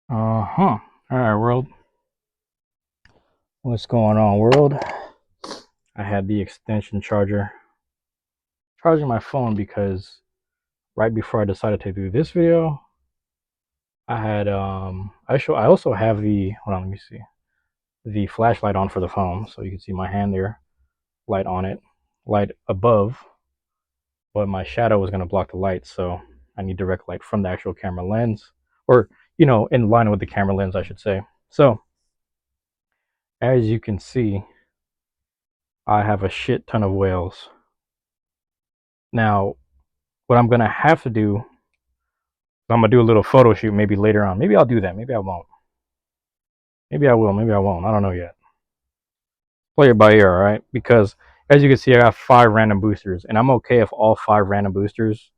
All right, world. What's going on, world? I had the extension charger charging my phone because right before I decided to do this video, I had I also have the hold on, let me see, the flashlight on for the phone, so you can see my hand there, light on it, light above, but my shadow was gonna block the light, so I need direct light from the actual camera lens, or in line with the camera lens, I should say. So as you can see, I have a shit ton of whales. Now, what I'm gonna have to do, I'm gonna do a little photo shoot maybe later on. Maybe I'll do that. Maybe I won't. Maybe I will. Maybe I won't. I don't know yet. Play it by ear, all right? Because as you can see, I got 5 random boosters, and I'm okay if all 5 random boosters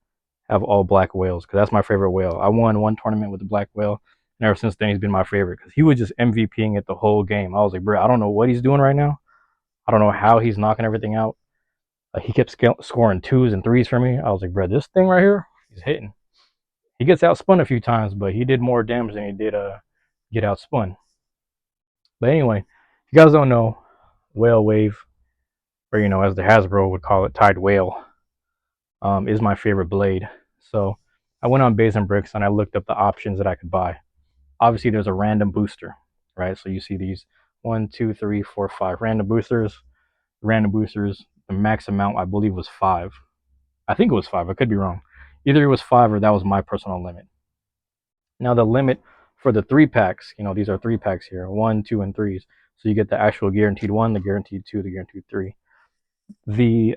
have all black whales, because that's my favorite whale. I won one tournament with the black whale, and ever since then he's been my favorite because he was just MVPing it the whole game. I was like, bro, I don't know what he's doing right now. I don't know how he's knocking everything out. He kept scoring 2s and 3s for me. I was like, bro, this thing right here, he's hitting. He gets outspun a few times, but he did more damage than he did get outspun. But anyway, if you guys don't know, whale wave, or as the Hasbro would call it, tied whale, is my favorite blade. So I went on Beys and Bricks and I looked up the options that I could buy. Obviously, there's a random booster, right? So you see these 1, 2, 3, 4, 5 random boosters. Random boosters. The max amount I believe was 5. I think it was 5. I could be wrong. Either it was 5 or that was my personal limit. Now the limit for the 3 packs, these are 3 packs here, 1, 2, and 3s. So you get the actual guaranteed 1, the guaranteed 2, the guaranteed 3. The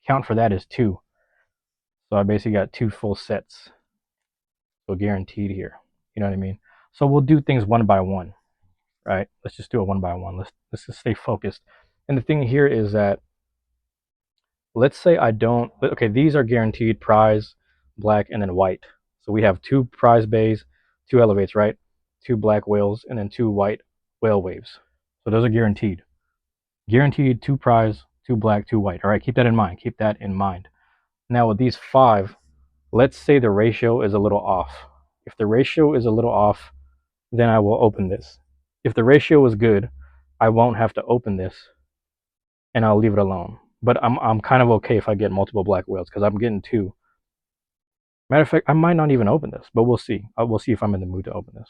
count for that is 2. So I basically got 2 full sets. So guaranteed here. You know what I mean? So we'll do things one by one, right? Let's just do it one by one. Let's just stay focused. And the thing here is that, let's say I don't. Okay, these are guaranteed prize, black, and then white. So we have 2 prize bays, 2 elevates, right? 2 black whales, and then 2 white whale waves. So those are guaranteed. Guaranteed 2 prize, 2 black, 2 white. All right, keep that in mind. Keep that in mind. Now with these 5, let's say the ratio is a little off. If the ratio is a little off, then I will open this. If the ratio is good, I won't have to open this, and I'll leave it alone. But I'm kind of okay if I get multiple black whales because I'm getting 2. Matter of fact, I might not even open this, but we'll see. We'll see if I'm in the mood to open this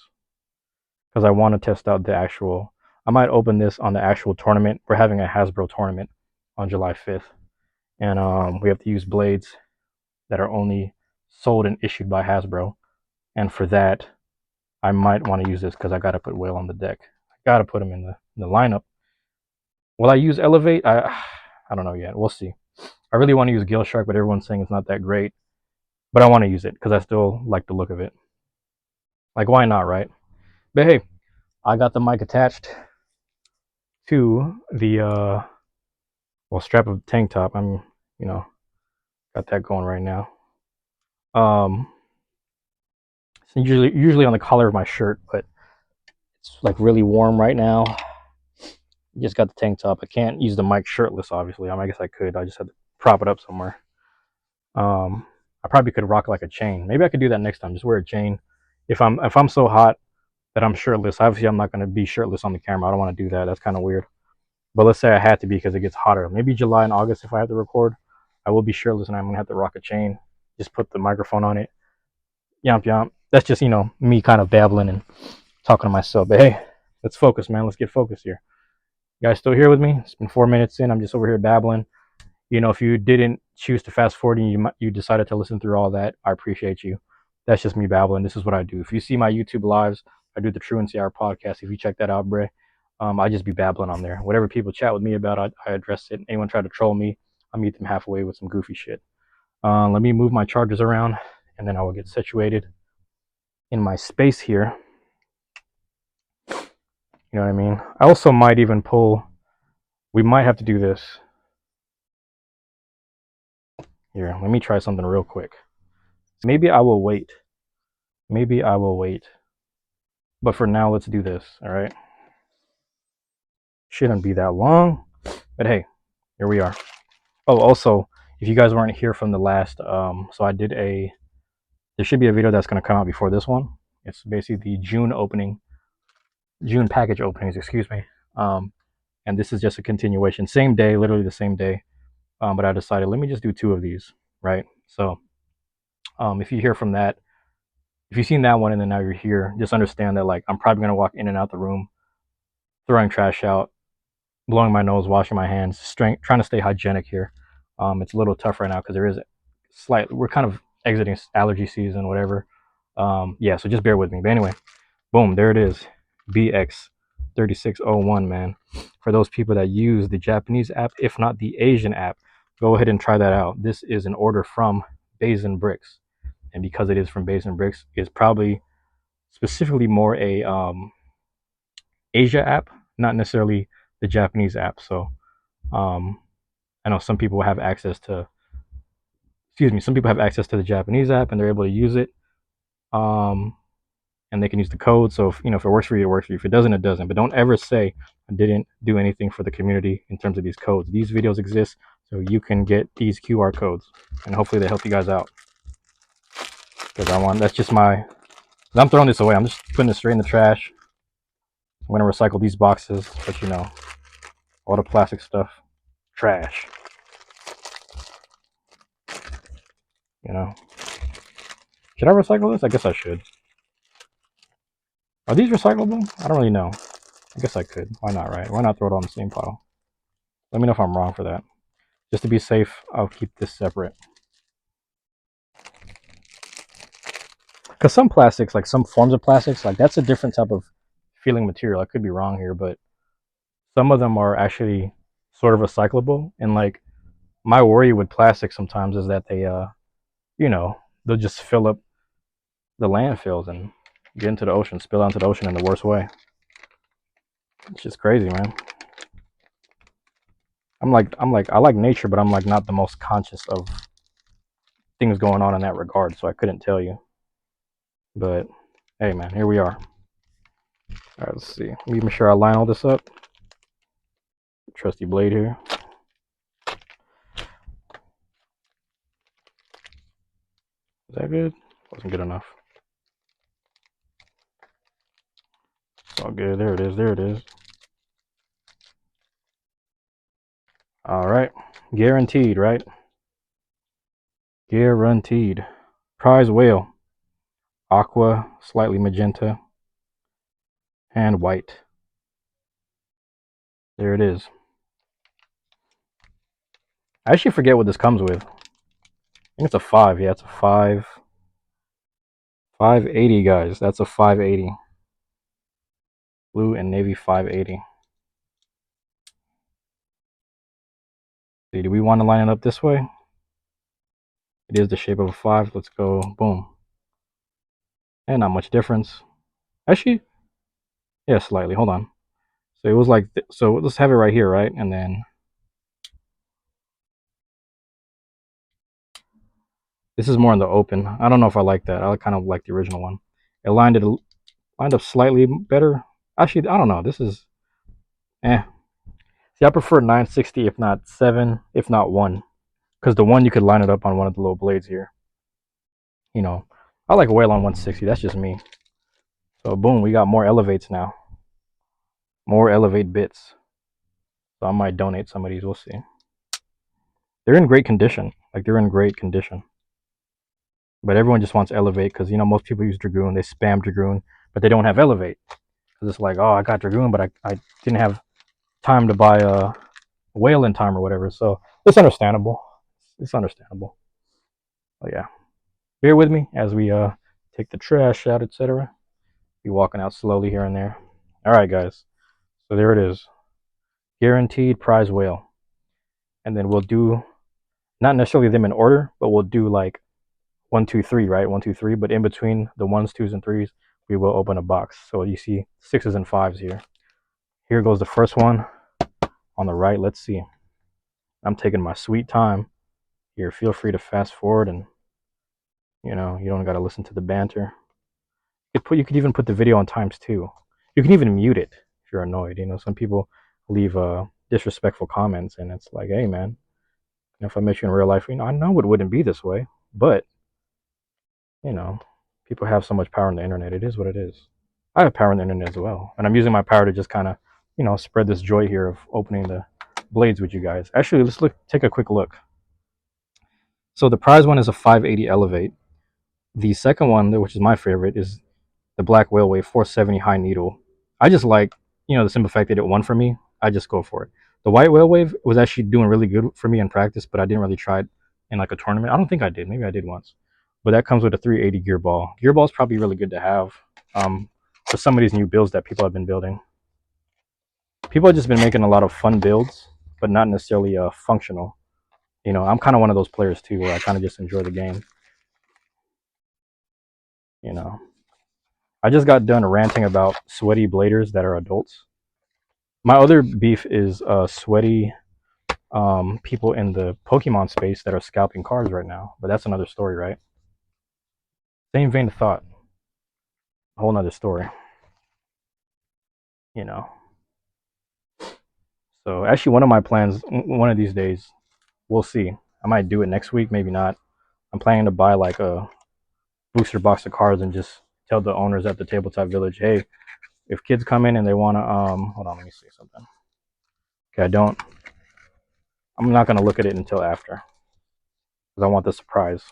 because I want to test out the actual. I might open this on the actual tournament. We're having a Hasbro tournament on July 5th, and we have to use blades that are only sold and issued by Hasbro. And for that, I might want to use this because I got to put whale on the deck. I got to put him in the lineup. Will I use elevate? I don't know yet. We'll see. I really want to use gill shark, but everyone's saying it's not that great. But I want to use it because I still like the look of it. Like, why not, right? But hey, I got the mic attached to the strap of the tank top. I'm got that going right now. It's usually on the collar of my shirt, but it's like really warm right now. Just got the tank top. I can't use the mic shirtless, obviously. I guess I could. I just had to prop it up somewhere. I probably could rock like a chain. Maybe I could do that next time. Just wear a chain. If I'm so hot that I'm shirtless, obviously I'm not going to be shirtless on the camera. I don't want to do that. That's kind of weird. But let's say I had to be because it gets hotter. Maybe July and August if I have to record, I will be shirtless and I'm going to have to rock a chain. Just put the microphone on it. Yomp yomp. That's just, me kind of babbling and talking to myself. But hey, let's focus, man. Let's get focused here. You guys still here with me? It's been 4 minutes in. I'm just over here babbling. If you didn't choose to fast forward and you decided to listen through all that, I appreciate you. That's just me babbling. This is what I do. If you see my YouTube lives, I do the True NCR podcast. If you check that out, Bray, I just be babbling on there. Whatever people chat with me about, I address it. Anyone try to troll me, I meet them halfway with some goofy shit. Let me move my chargers around, and then I will get situated in my space here. You know what I mean? I also might even pull. We might have to do this. Here, let me try something real quick. Maybe I will wait. But for now, let's do this, all right? Shouldn't be that long. But hey, here we are. Oh, also, if you guys weren't here from the last, so I did there should be a video that's going to come out before this one. It's basically the June package openings, excuse me. And this is just a continuation, same day, literally the same day. But I decided, let me just do 2 of these, right? So if you hear from that, if you've seen that one and then now you're here, just understand that like I'm probably gonna walk in and out the room, throwing trash out, blowing my nose, washing my hands, trying to stay hygienic here. It's a little tough right now because there is we're kind of exiting allergy season, whatever. Yeah, so just bear with me. But anyway, boom, there it is, BX-3601, man. For those people that use the Japanese app, if not the Asian app, go ahead and try that out. This is an order from Beys And Bricks, and because it is from Beys And Bricks, it's probably specifically more a Asia app, not necessarily the Japanese app. So I know some people have access to, some people have access to the Japanese app and they're able to use it. And they can use the code. So if it works for you, it works for you. If it doesn't, it doesn't. But don't ever say I didn't do anything for the community in terms of these codes. These videos exist so you can get these QR codes, and hopefully they help you guys out. Because that's just I'm throwing this away. I'm just putting it straight in the trash. I'm gonna recycle these boxes, but all the plastic stuff, trash. Should I recycle this? I guess I should. Are these recyclable? I don't really know. I guess I could. Why not, right? Why not throw it on the same pile? Let me know if I'm wrong for that. Just to be safe, I'll keep this separate. Because some plastics, like some forms of plastics, like that's a different type of feeling material. I could be wrong here, but some of them are actually sort of recyclable. And like my worry with plastic sometimes is that they, they'll just fill up the landfills and get into the ocean, spill out into the ocean in the worst way. It's just crazy, man. I like nature, but I'm like not the most conscious of things going on in that regard, so I couldn't tell you. But hey, man, here we are. All right, let's see. Let me make sure I line all this up. Trusty blade here. Is that good? Wasn't good enough. It's all good. There it is. There it is. All right. Guaranteed, right? Guaranteed. Prize whale. Aqua, slightly magenta, and white. There it is. I actually forget what this comes with. I think it's a 5. Yeah, it's a 5. 580, guys. That's a 580. Blue and navy 580. See, do we want to line it up this way? It is the shape of a 5. Let's go. Boom. And not much difference. Actually, yeah, slightly. Hold on. So it was like, so let's have it right here, right? And then this is more in the open. I don't know if I like that. I kind of like the original one. It lined up slightly better. Actually, I don't know. This is, See, I prefer 960, if not 7, if not 1. Because the 1, you could line it up on one of the little blades here. I like whale on 160. That's just me. So boom, we got more elevates now. More elevate bits. So I might donate some of these. We'll see. They're in great condition. Like, they're in great condition. But everyone just wants elevate because, most people use Dragoon. They spam Dragoon, but they don't have elevate. Because it's like, oh, I got Dragoon, but I didn't have time to buy a whale in time or whatever. So it's understandable. It's understandable. But yeah, bear with me as we take the trash out, etc. Be walking out slowly here and there. All right, guys. So there it is. Guaranteed prize whale. And then we'll do, not necessarily them in order, but we'll do like 1, 2, 3, right? 1, 2, 3. But in between the 1s, 2s, and 3s, we will open a box. So you see 6s and 5s here. Here goes the first one on the right. Let's see. I'm taking my sweet time here. Feel free to fast forward, and you don't got to listen to the banter. You could even put the video on ×2. You can even mute it if you're annoyed. Some people leave disrespectful comments, and it's like, hey man, if I met you in real life, I know it wouldn't be this way, but People have so much power on the internet. It is what it is. I have power on the internet as well, and I'm using my power to just kind of, spread this joy here of opening the blades with you guys. Actually, let's take a quick look. So the prize one is a 580 Elevate. The second one, which is my favorite, is the Black Whale Wave 470 High Needle. I just like, the simple fact that it won for me. I just go for it. The White Whale Wave was actually doing really good for me in practice, but I didn't really try it in like a tournament. I don't think I did. Maybe I did once. But that comes with a 380 gear ball. Gear ball is probably really good to have for some of these new builds that people have been building. People have just been making a lot of fun builds, but not necessarily functional. I'm kind of one of those players too, where I kind of just enjoy the game. I just got done ranting about sweaty bladers that are adults. My other beef is sweaty people in the Pokemon space that are scalping cards right now. But that's another story, right? Same vein of thought. A whole nother story. So actually one of my plans, one of these days, we'll see. I might do it next week, maybe not. I'm planning to buy like a booster box of cards and just tell the owners at the Tabletop Village, hey, if kids come in and they want to, hold on, let me see something. Okay, I'm not going to look at it until after because I want the surprise.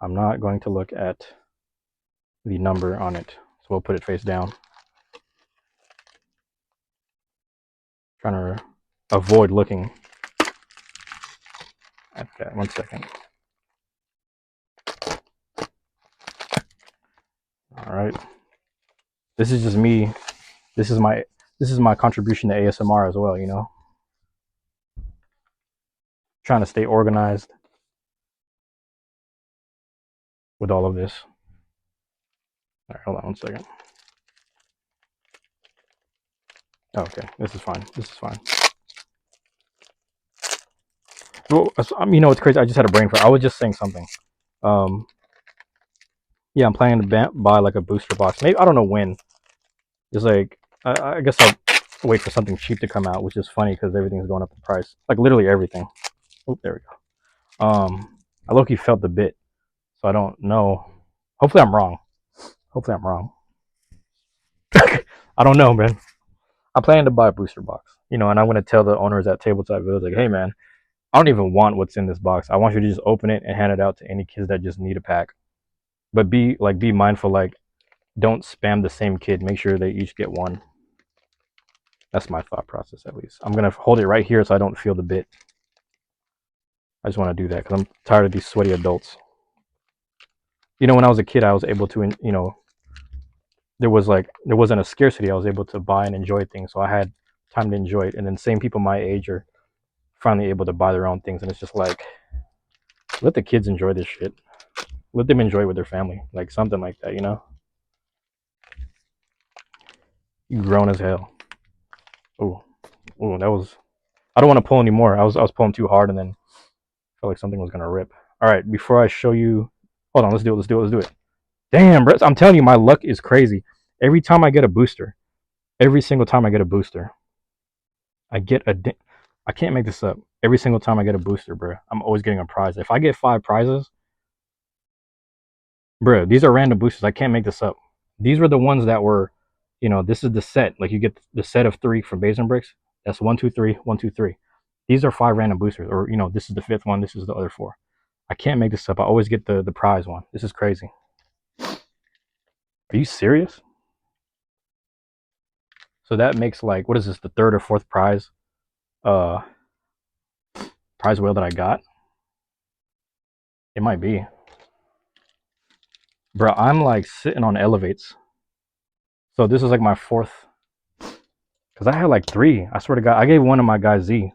I'm not going to look at the number on it, so we'll put it face down. Trying to avoid looking. Okay, 1 second. All right. This is just me. This is my contribution to ASMR as well, Trying to stay organized with all of this. All right, hold on 1 second. Okay, this is fine. This is fine. Well, it's crazy. I just had a brain fart. I was just saying something. Yeah, I'm planning to buy like a booster box. Maybe I don't know when. It's like I guess I'll wait for something cheap to come out, which is funny because everything's going up in price. Like literally everything. Oh, there we go. I low-key felt the bit, so I don't know. Hopefully I'm wrong. Hopefully I'm wrong. I don't know, man. I plan to buy a booster box, and I'm gonna tell the owners at Tabletop Village, like, hey, man, I don't even want what's in this box. I want you to just open it and hand it out to any kids that just need a pack. But be mindful, like, don't spam the same kid. Make sure they each get one. That's my thought process, at least. I'm gonna hold it right here so I don't feel the bit. I just want to do that because I'm tired of these sweaty adults. When I was a kid, I was able to, there wasn't a scarcity. I was able to buy and enjoy things, so I had time to enjoy it. And then same people my age are finally able to buy their own things, and it's just like, let the kids enjoy this shit. Let them enjoy it with their family, like something like that, You grown as hell. Oh, that was. I don't want to pull anymore. I was pulling too hard, and then felt like something was gonna rip. All right, before I show you, hold on. Let's do it. Damn, bro, I'm telling you, my luck is crazy. Every time I get a booster, every single time I get a booster, I can't make this up. Every single time I get a booster, bro, I'm always getting a prize. If I get 5 prizes, bro, these are random boosters. I can't make this up. These were the ones that were, this is the set. Like you get the set of 3 from Beys And Bricks. That's 1, 2, 3, 1, 2, 3. These are 5 random boosters, or this is the 5th one. This is the other 4. I can't make this up. I always get the prize one. This is crazy. Are you serious? So that makes like, what is this, the 3rd or 4th prize wheel that I got? It might be. Bro, I'm like sitting on elevates. So this is like my 4th. Because I had like 3. I swear to God, I gave one to my guy Z.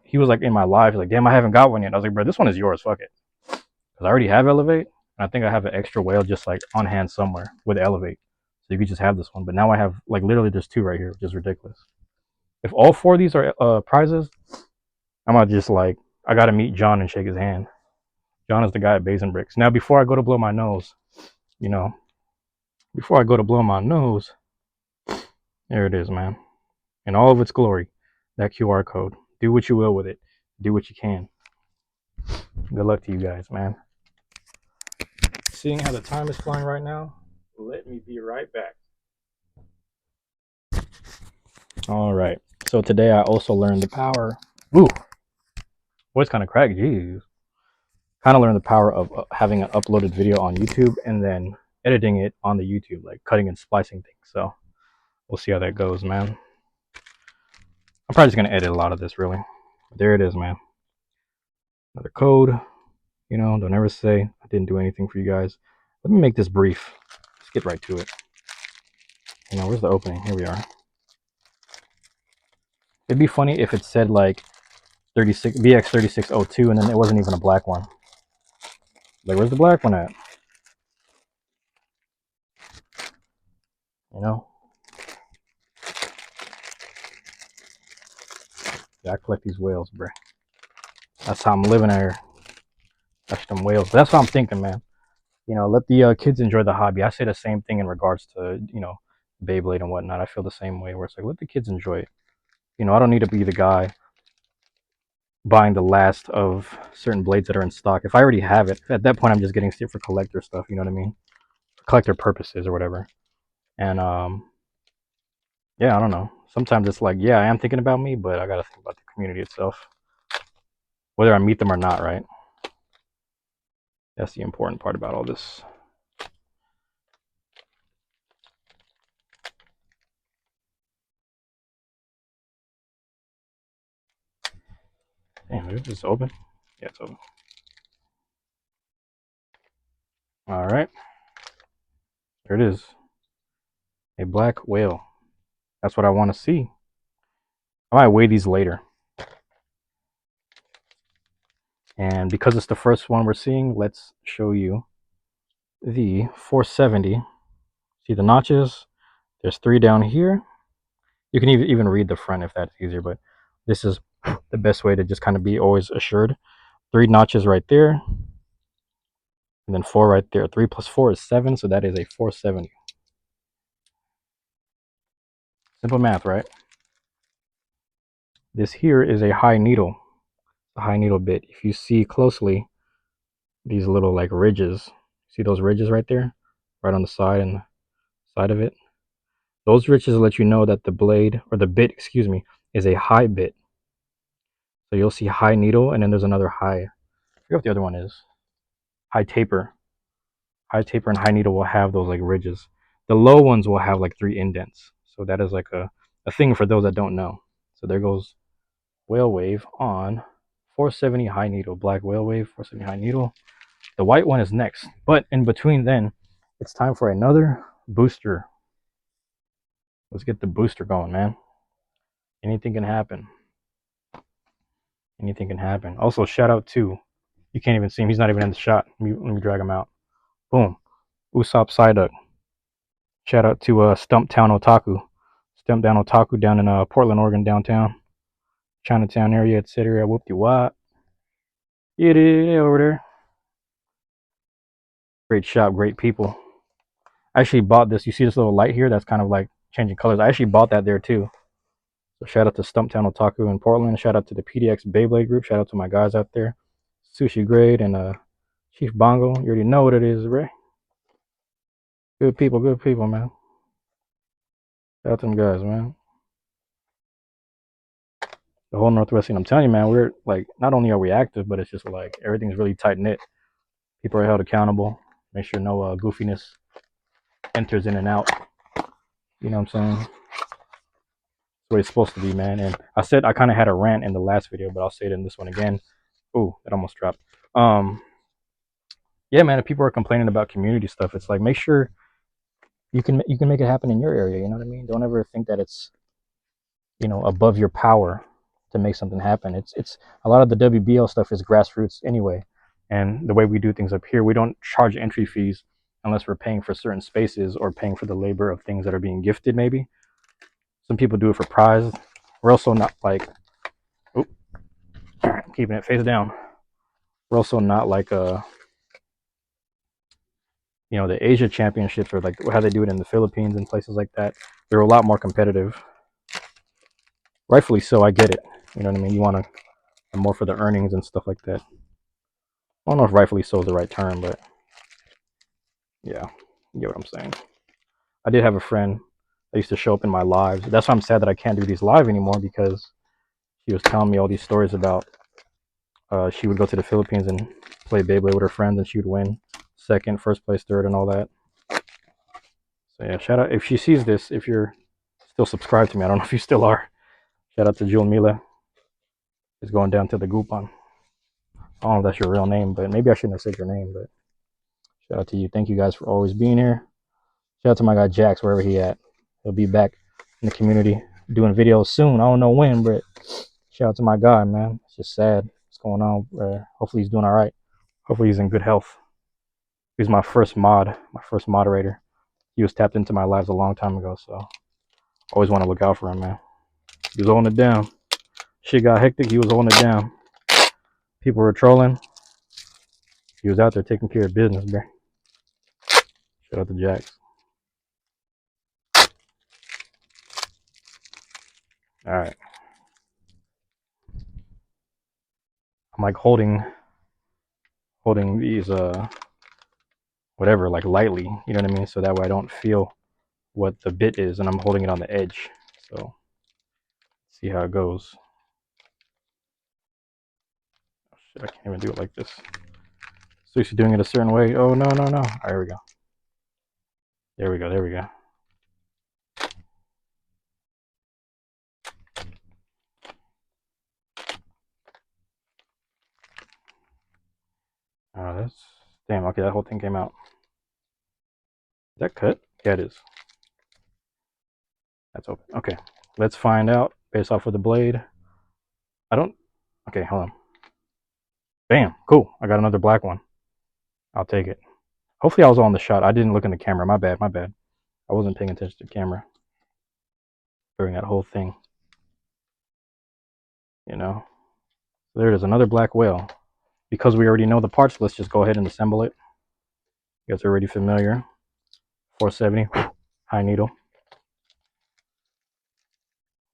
He was like in my live. He's like, damn, I haven't got one yet. I was like, bro, this one is yours. Fuck it. Because I already have elevate. And I think I have an extra whale just like on hand somewhere with elevate. So you could just have this one. But now I have like literally there's 2 right here, which is ridiculous. If all 4 of these are prizes, I'm not just like, I got to meet John and shake his hand. John is the guy at Beys And Bricks. Now, before I go to blow my nose, there it is, man. In all of its glory, that QR code. Do what you will with it. Do what you can. Good luck to you guys, man. seeing how the time is flying right now, let me be right back. All right. So today I also learned the power. Ooh, voice kind of cracked. Jeez. Kind of learned the power of having an uploaded video on YouTube and then editing it on the YouTube, like cutting and splicing things. So we'll see how that goes, man. I'm probably just gonna edit a lot of this, really. But there it is, man. Another code. You know, don't ever say I didn't do anything for you guys. Let me make this brief. Let's get right to it. You know, where's the opening? Here we are. It'd be funny if it said like 36 BX-3602 and then it wasn't even a black one. Like, where's the black one at? You know? Yeah, I collect these whales, bro. That's how I'm living out here. Catch them whales. That's what I'm thinking, man. You know, let the kids enjoy the hobby. I say the same thing in regards to, you know, Beyblade and whatnot. I feel the same way where it's like, let the kids enjoy it. You know, I don't need to be the guy buying the last of certain blades that are in stock. If I already have it, at that point, I'm just getting it for collector stuff. You know what I mean? For collector purposes or whatever. And yeah, I don't know. Sometimes it's like, yeah, I am thinking about me, but I gotta think about the community itself, whether I meet them or not. Right? That's the important part about all this. Damn, is this open? Yeah, it's open. All right, there it is. A black whale. That's what I want to see. I might weigh these later. And because it's the first one we're seeing, let's show you the 470. See the notches? There's 3 down here. You can even read the front if that's easier, but this is the best way to just kind of be always assured. 3 notches right there, and then 4 right there. 3 plus 4 is 7, so that is a 470. Simple math, right? This here is a high needle, a high needle bit. If you see closely, these little like ridges, see those ridges right there, right on the side and the side of it. Those ridges let you know that the blade, or the bit, excuse me, is a high bit. So you'll see high needle, and then there's another high. I forget what the other one is. High taper. High taper and high needle will have those like ridges. The low ones will have like 3 indents. So that is like a thing for those that don't know. So there goes whale wave on 470 high needle, black whale wave, 470 high needle. The white one is next, but in between then, it's time for another booster. Let's get the booster going, man. Anything can happen. Anything can happen. Also, shout out to, you can't even see him. He's not even in the shot. Let me drag him out. Boom. Usopp Psyduck. Shout out to Stumptown Otaku. Stumptown Otaku down in Portland, Oregon, downtown. Chinatown area, etc. Whoop-de-wop. It is over there. Great shop, great people. I actually bought this. You see this little light here? That's kind of like changing colors. I actually bought that there too. So shout out to Stumptown Otaku in Portland. Shout out to the PDX Beyblade group. Shout out to my guys out there. Sushi Grade and Chief Bongo. You already know what it is, Ray. Good people, man. Shout out to them guys, man. The whole Northwest scene. I'm telling you, man, we're like, not only are we active, but it's just like everything's really tight knit. People are held accountable. Make sure no goofiness enters in and out. You know what I'm saying? That's what it's supposed to be, man. And I said I kind of had a rant in the last video, but I'll say it in this one again. Ooh, it almost dropped. Yeah, man, if people are complaining about community stuff, it's like, make sure you can make it happen in your area. You know what I mean? Don't ever think that it's, you know, above your power to make something happen. It's a lot of the WBL stuff is grassroots anyway, and the way we do things up here, we don't charge entry fees unless we're paying for certain spaces or paying for the labor of things that are being gifted. Maybe some people do it for prize. We're also not like, oh, keeping it face down. We're also not like you know, the Asia championships, or like how they do it in the Philippines and places like that. They're a lot more competitive. Rightfully so, I get it. You know what I mean? You want to more for the earnings and stuff like that. I don't know if rightfully so is the right term, but Yeah, you get what I'm saying. I did have a friend that used to show up in my lives. That's why I'm sad that I can't do these live anymore, because she was telling me all these stories about she would go to the Philippines and play Beyblade with her friends, and she would win second, first place, third, and all that. So yeah, shout out if she sees this. If you're still subscribed to me, I don't know if you still are. Shout out to Jewel Mila. Is going down to the Gupon. I don't know if that's your real name, but maybe I shouldn't have said your name. But shout out to you. Thank you guys for always being here. Shout out to my guy Jax, wherever he at. He'll be back in the community doing videos soon. I don't know when, but shout out to my guy, man. It's just sad what's going on. Hopefully he's doing all right. Hopefully he's in good health. He's my first moderator. He was tapped into my lives a long time ago, so always want to look out for him, man. He was holding it down. Shit got hectic. He was holding it down. People were trolling. He was out there taking care of business, bro. Shout out to Jax. All right. I'm like holding these whatever, like lightly, you know what I mean? So that way I don't feel what the bit is, and I'm holding it on the edge. So see how it goes. Oh, shit, I can't even do it like this. So she's doing it a certain way. Oh no, no, no. All right, here we go. There we go. There we go. Oh, that's damn. Okay, that whole thing came out. Is that cut? Yeah, it is. That's open. Okay, let's find out based off of the blade. I don't. Okay, hold on. Bam. Cool. I got another black one. I'll take it. Hopefully I was on the shot. I didn't look in the camera. My bad. My bad. I wasn't paying attention to the camera during that whole thing. You know. There it is. Another black whale. Because we already know the parts, let's just go ahead and assemble it. You guys are already familiar. 470 high needle.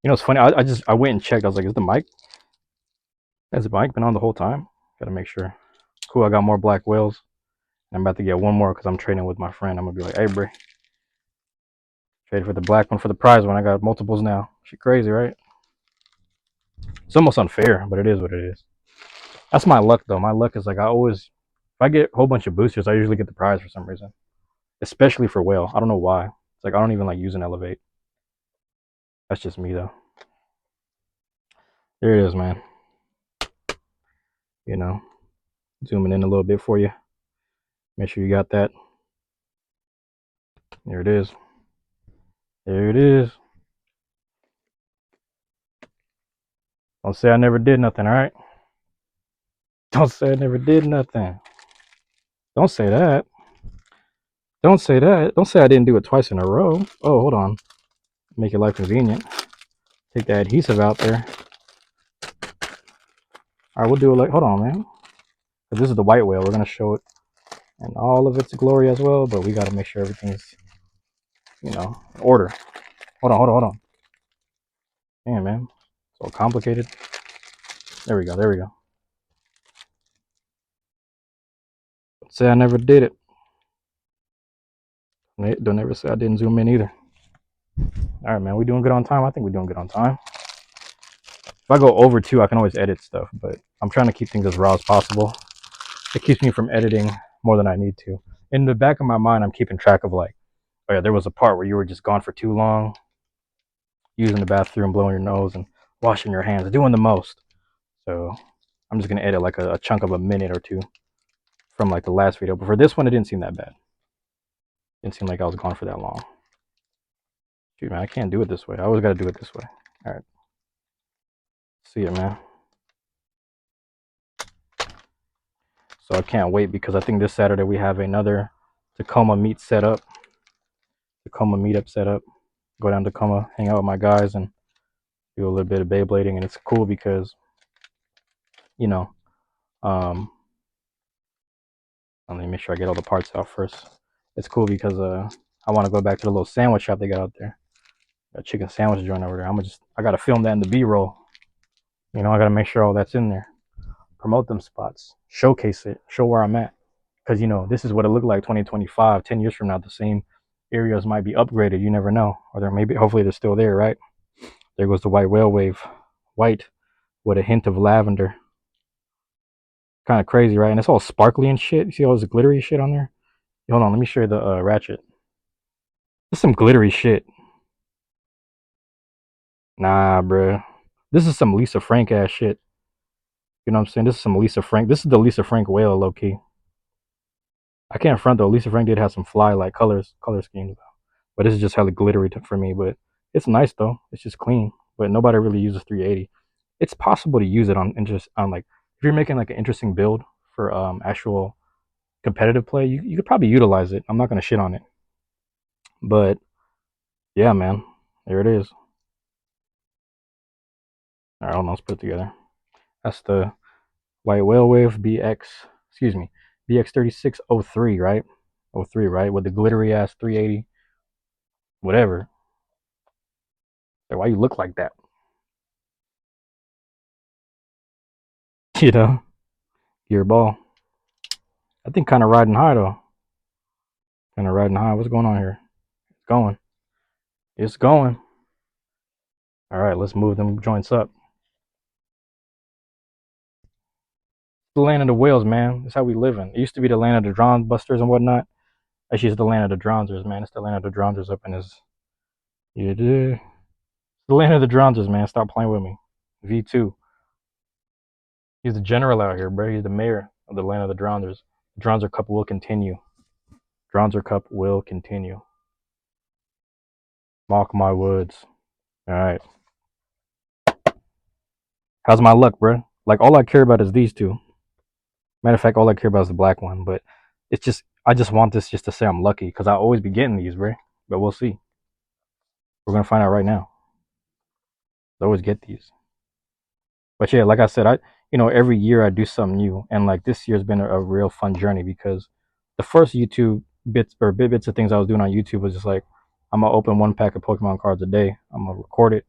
You know, it's funny. I went and checked. I was like, is the mic? Has the mic been on the whole time? Gotta make sure. Cool. I got more black whales. I'm about to get one more because I'm trading with my friend. I'm gonna be like, hey, bro, trade for the black one for the prize one. I got multiples now. Shit, crazy, right? It's almost unfair, but it is what it is. That's my luck, though. My luck is like if I get a whole bunch of boosters, I usually get the prize for some reason. Especially for whale. I don't know why. It's like I don't even like using elevate. That's just me, though. There it is, man. You know, zooming in a little bit for you. Make sure you got that. There it is. There it is. Don't say I never did nothing, all right? Don't say I never did nothing. Don't say that. Don't say that. Don't say I didn't do it twice in a row. Oh, hold on. Make your life convenient. Take the adhesive out there. All right, we'll do it like, hold on, man. This is the white whale. We're going to show it in all of its glory as well, but we got to make sure everything's, you know, in order. Hold on, hold on, hold on. Damn, man. So complicated. There we go. There we go. Don't say I never did it. Don't ever say I didn't zoom in either. All right, man. We doing good on time? I think we're doing good on time. If I go over 2, I can always edit stuff, but I'm trying to keep things as raw as possible. It keeps me from editing more than I need to. In the back of my mind, I'm keeping track of like, oh yeah, there was a part where you were just gone for too long, using the bathroom, blowing your nose, and washing your hands, doing the most. So I'm just gonna edit like a chunk of a minute or two from like the last video. But for this one, it didn't seem that bad. It didn't seem like I was gone for that long. Shoot, man, I can't do it this way. I always gotta do it this way. All right. See it, man. So I can't wait because I think this Saturday we have another Tacoma meetup set up. Go down to Tacoma, hang out with my guys, and do a little bit of Beyblading. And it's cool because, you know, let me make sure I get all the parts out first. It's cool because I want to go back to the little sandwich shop they got out there. Got a chicken sandwich joint over there. I gotta film that in the B-roll. You know, I gotta make sure all that's in there. Promote them spots. Showcase it. Show where I'm at. because you know this is what it looked like 2025, 10 years from now. The same areas might be upgraded. You never know, or there maybe hopefully they're still there, right? There goes the white whale wave, white with a hint of lavender. Kind of crazy, right? And it's all sparkly and shit. You see all this glittery shit on there? Hold on, let me show you the ratchet. This is some glittery shit. Nah, bruh. This is some Lisa Frank ass shit. You know what I'm saying? This is some Lisa Frank. This is the Lisa Frank whale, low key. I can't front though. Lisa Frank did have some fly like color schemes, but this is just hella glittery for me. But it's nice though. It's just clean. But nobody really uses 380. It's possible to use it on interest on like if you're making like an interesting build for actual competitive play. You could probably utilize it. I'm not gonna shit on it. But yeah, man, there it is. All right, hold on, let's put it together. That's the white whale wave BX-36 03, right? 03, right? With the glittery ass 380, whatever. Like, why you look like that? You know, gear ball. I think kind of riding high though. Kind of riding high. What's going on here? It's going. It's going. All right, let's move them joints up. The land of the whales, man. That's how we live in. It used to be the land of the drone busters and whatnot. Actually, it's the land of the dronzers, man. It's the land of the dronzers up in his. Yeah, the land of the dronzers, man. Stop playing with me. V2. He's the general out here, bro. He's the mayor of the land of the dronzers. The Dronzer Cup will continue. Dronzer Cup will continue. Mark my words. All right. How's my luck, bro? Like, all I care about is these two. Matter of fact, all I care about is the black one. But it's just, I just want this just to say I'm lucky because I always be getting these, bro. But we'll see. We're gonna find out right now. I always get these. But yeah, like I said, every year I do something new, and like this year's been a real fun journey because the first YouTube bits of things I was doing on YouTube was just like I'm gonna open one pack of Pokemon cards a day. I'm gonna record it.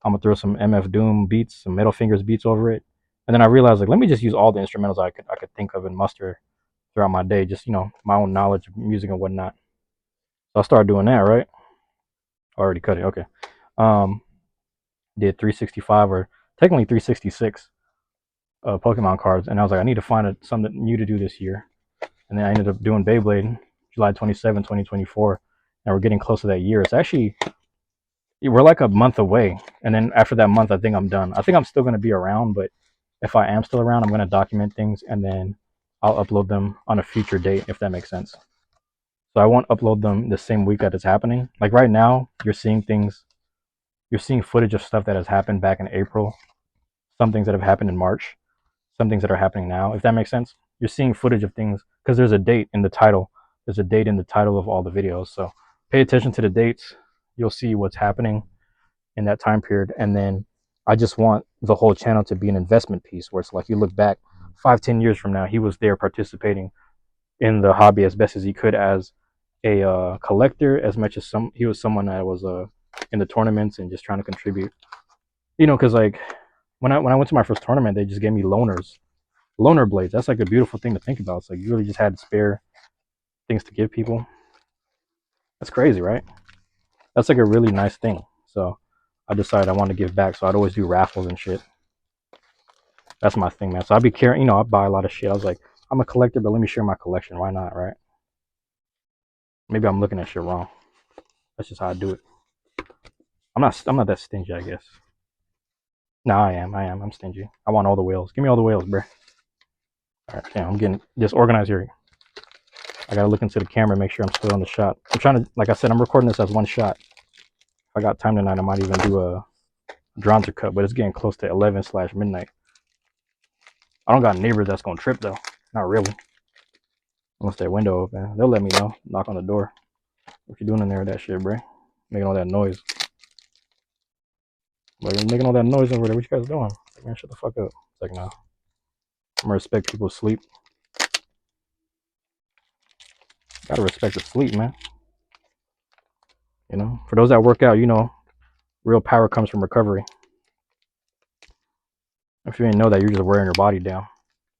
I'm gonna throw some MF Doom beats, some Metal Fingers beats over it, and then I realized like let me just use all the instrumentals I could think of and muster throughout my day, just my own knowledge of music and whatnot. So I started doing that. Right, I already cut it. Okay, um, did 365 or technically 366 Pokemon cards, and I was like, I need to find something new to do this year. And then I ended up doing Beyblade July 27, 2024, and we're getting close to that year. It's actually we're like a month away, and then after that month, I think I'm done. I think I'm still going to be around, but if I am still around, I'm going to document things and then I'll upload them on a future date, if that makes sense. So I won't upload them the same week that it's happening. Like right now, you're seeing footage of stuff that has happened back in April, some things that have happened in March, some things that are happening now, if that makes sense. You're seeing footage of things because there's a date in the title. There's a date in the title of all the videos. So pay attention to the dates. You'll see what's happening in that time period. And then I just want the whole channel to be an investment piece where it's like you look back 5-10 years from now, he was there participating in the hobby as best as he could as a collector, as much as he was someone that was in the tournaments and just trying to contribute. Because like when I went to my first tournament, they just gave me loner blades. That's like a beautiful thing to think about. It's like you really just had spare things to give people. That's crazy, right? That's like a really nice thing. So I decided I wanted to give back. So I'd always do raffles and shit. That's my thing, man. So I'd be carrying, I buy a lot of shit. I was like, I'm a collector, but let me share my collection. Why not, right? Maybe I'm looking at shit wrong. That's just how I do it. I'm not that stingy, I guess. No, I am. I'm stingy. I want all the whales. Give me all the whales, bruh. All right, damn, I'm getting disorganized here. I gotta look into the camera and make sure I'm still on the shot. I'm trying to, like I said, I'm recording this as one shot. If I got time tonight, I might even do a Dronzer cut, but it's getting close to 11/midnight. I don't got neighbors that's gonna trip though. Not really. Unless their window open. They'll let me know. Knock on the door. What you doing in there with that shit, bro? Making all that noise. Like, you're making all that noise over there. What you guys doing? Like, man, shut the fuck up. It's like, nah. I'm gonna respect people's sleep. Gotta respect the sleep, man. For those that work out, real power comes from recovery. If you didn't know that, you're just wearing your body down.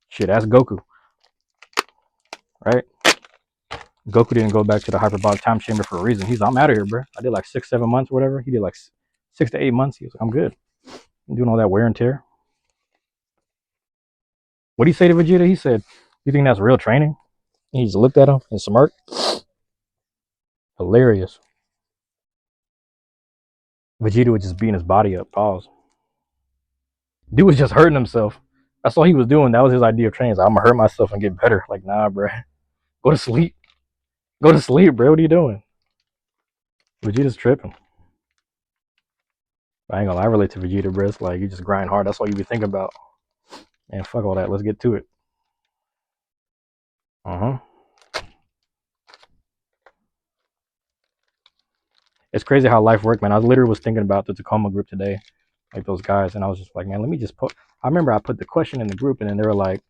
Shit, ask Goku. right? Goku didn't go back to the hyperbolic time chamber for a reason. He's I'm out of here, bro. I did like 6-7 months, or whatever. He did like 6 to 8 months. He was like, I'm good. I'm doing all that wear and tear. What did he say to Vegeta? He said, "You think that's real training?" He just looked at him and smirked. Hilarious. Vegeta was just beating his body up. Pause. Dude was just hurting himself. That's all he was doing. That was his idea of training. Like, I'm gonna hurt myself and get better. Like, nah, bro. Go to sleep. Go to sleep, bro. What are you doing? Vegeta's tripping. I ain't gonna lie, I relate to Vegeta, bro. It's like you just grind hard. That's all you be thinking about. Man, fuck all that. Let's get to it. It's crazy how life works, man. I literally was thinking about the Tacoma group today, like those guys, and I was just like, man, let me just put. I remember I put the question in the group, and then they were like,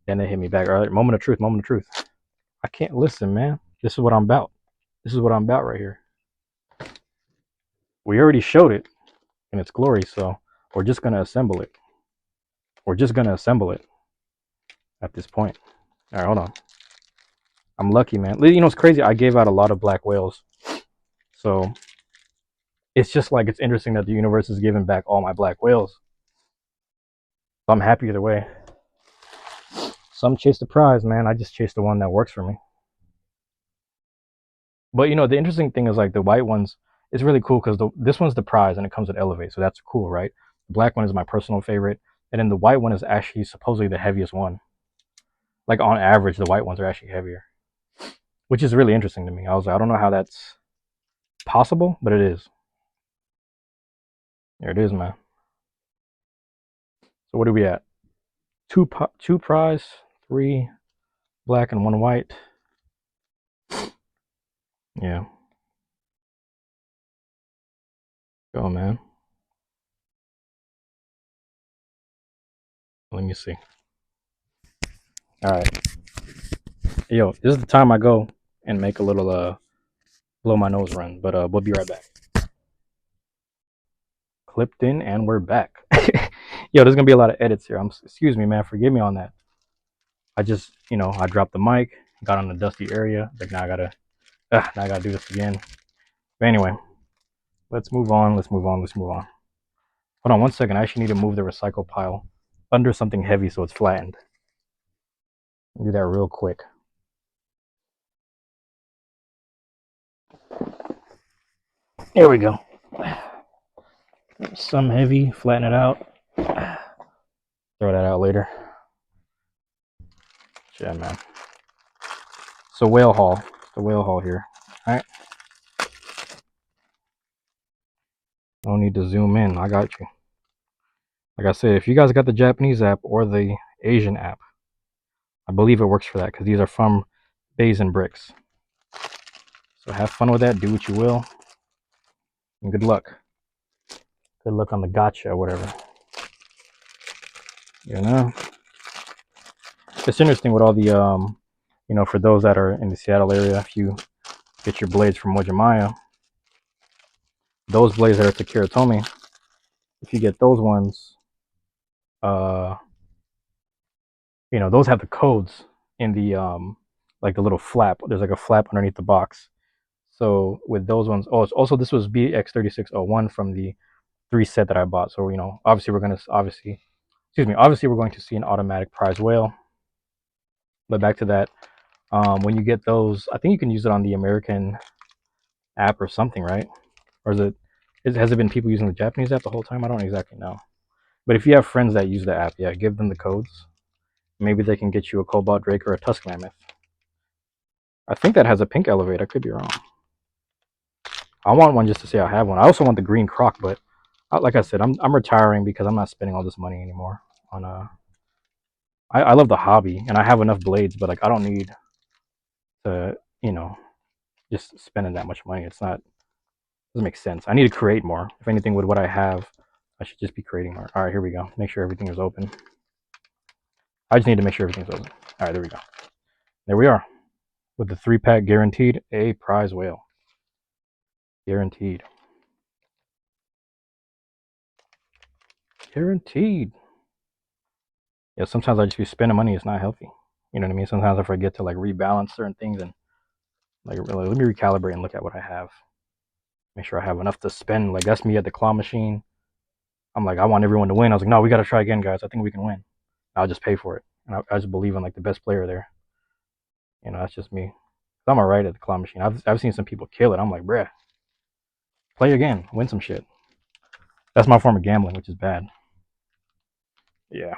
then they hit me back. All right, moment of truth, moment of truth. I can't listen, man. This is what I'm about. This is what I'm about right here. We already showed it in its glory, so we're just gonna assemble it. We're just gonna assemble it at this point. All right, hold on. I'm lucky, man. You know, it's crazy. I gave out a lot of black whales, so it's just like it's interesting that the universe is giving back all my black whales. So I'm happy either way. Some chase the prize, man. I just chase the one that works for me. But you know, the interesting thing is like the white ones. It's really cool because this one's the prize and it comes with Elevate, so that's cool, right? The black one is my personal favorite, and then the white one is actually supposedly the heaviest one. Like on average, the white ones are actually heavier, which is really interesting to me. I was like, I don't know how that's possible, but it is. There it is, man. So what are we at? Two prize, 3 black and 1 white. Yeah. Go, man. Let me see. All right. Yo, this is the time I go and make a little blow my nose run, but we'll be right back. Clipped in and we're back. Yo, there's gonna be a lot of edits here. Excuse me, man. Forgive me on that. I just, I dropped the mic, got on the dusty area. Like now I gotta do this again. But anyway, let's move on. Let's move on. Let's move on. Hold on 1 second. I actually need to move the recycle pile under something heavy so it's flattened. I'll do that real quick. There we go. Some heavy, flatten it out. Throw that out later. Yeah, man. So whale haul. The whale haul here. All right. No need to zoom in. I got you. Like I said, if you guys got the Japanese app or the Asian app, I believe it works for that because these are from Beys And Bricks. So have fun with that. Do what you will. And good luck. Good luck on the gotcha or whatever. You know? It's interesting with all the, for those that are in the Seattle area, if you get your blades from Mojimaya, those blades that are to Kiritomi, if you get those ones, those have the codes in the, like the little flap. There's like a flap underneath the box. So with those ones, also this was BX-3601 from the 3 set that I bought. So, obviously we're going to see an automatic prize whale. But back to that, when you get those, I think you can use it on the American app or something, right? Or has it been people using the Japanese app the whole time? I don't exactly know. But if you have friends that use the app, yeah, give them the codes. Maybe they can get you a Cobalt Drake or a Tusk Mammoth. I think that has a pink elevate. I could be wrong. I want one just to say I have one. I also want the green croc, but like I said, I'm retiring because I'm not spending all this money anymore on I love the hobby and I have enough blades, but like I don't need to, just spending that much money. Doesn't make sense. I need to create more. If anything, with what I have, I should just be creating more. All right, here we go. Make sure everything is open. I just need to make sure everything's open. All right, there we go. There we are with the 3-pack guaranteed a prize whale. Guaranteed. Guaranteed. Yeah, sometimes I just be spending money. It's not healthy. You know what I mean? Sometimes I forget to like rebalance certain things and like really, let me recalibrate and look at what I have. Make sure I have enough to spend. Like that's me at the claw machine. I'm like, I want everyone to win. I was like, no, we got to try again, guys. I think we can win. I'll just pay for it. And I just believe in like the best player there. You know, that's just me. I'm alright at the claw machine. I've seen some people kill it. I'm like, bruh, play again, win some shit. That's my form of gambling, which is bad. Yeah.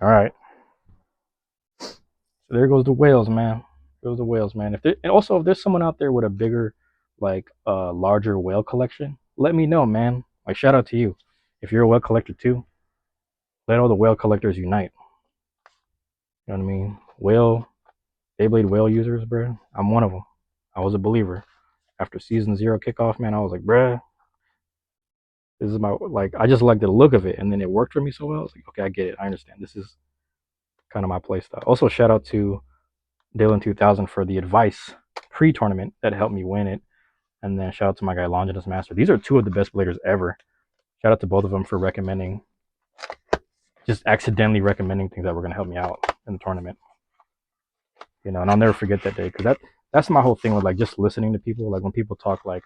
All right. So there goes the whales, man. There goes the whales, man. And also if there's someone out there with a bigger, like larger whale collection, let me know, man. Like shout out to you. If you're a whale collector too, let all the whale collectors unite. You know what I mean? Beyblade whale users, bro. I'm one of them. I was a believer. After season 0 kickoff, man, I was like, bruh, this is my, like, I just like the look of it. And then it worked for me so well. I was like, okay, I get it. I understand. This is kind of my play style. Also, shout out to Dylan 2000 for the advice pre-tournament that helped me win it. And then shout out to my guy Longinus Master. These are two of the best bladers ever. Shout out to both of them for recommending, just accidentally recommending things that were going to help me out in the tournament. You know, and I'll never forget that day because that's my whole thing with like just listening to people. Like when people talk, like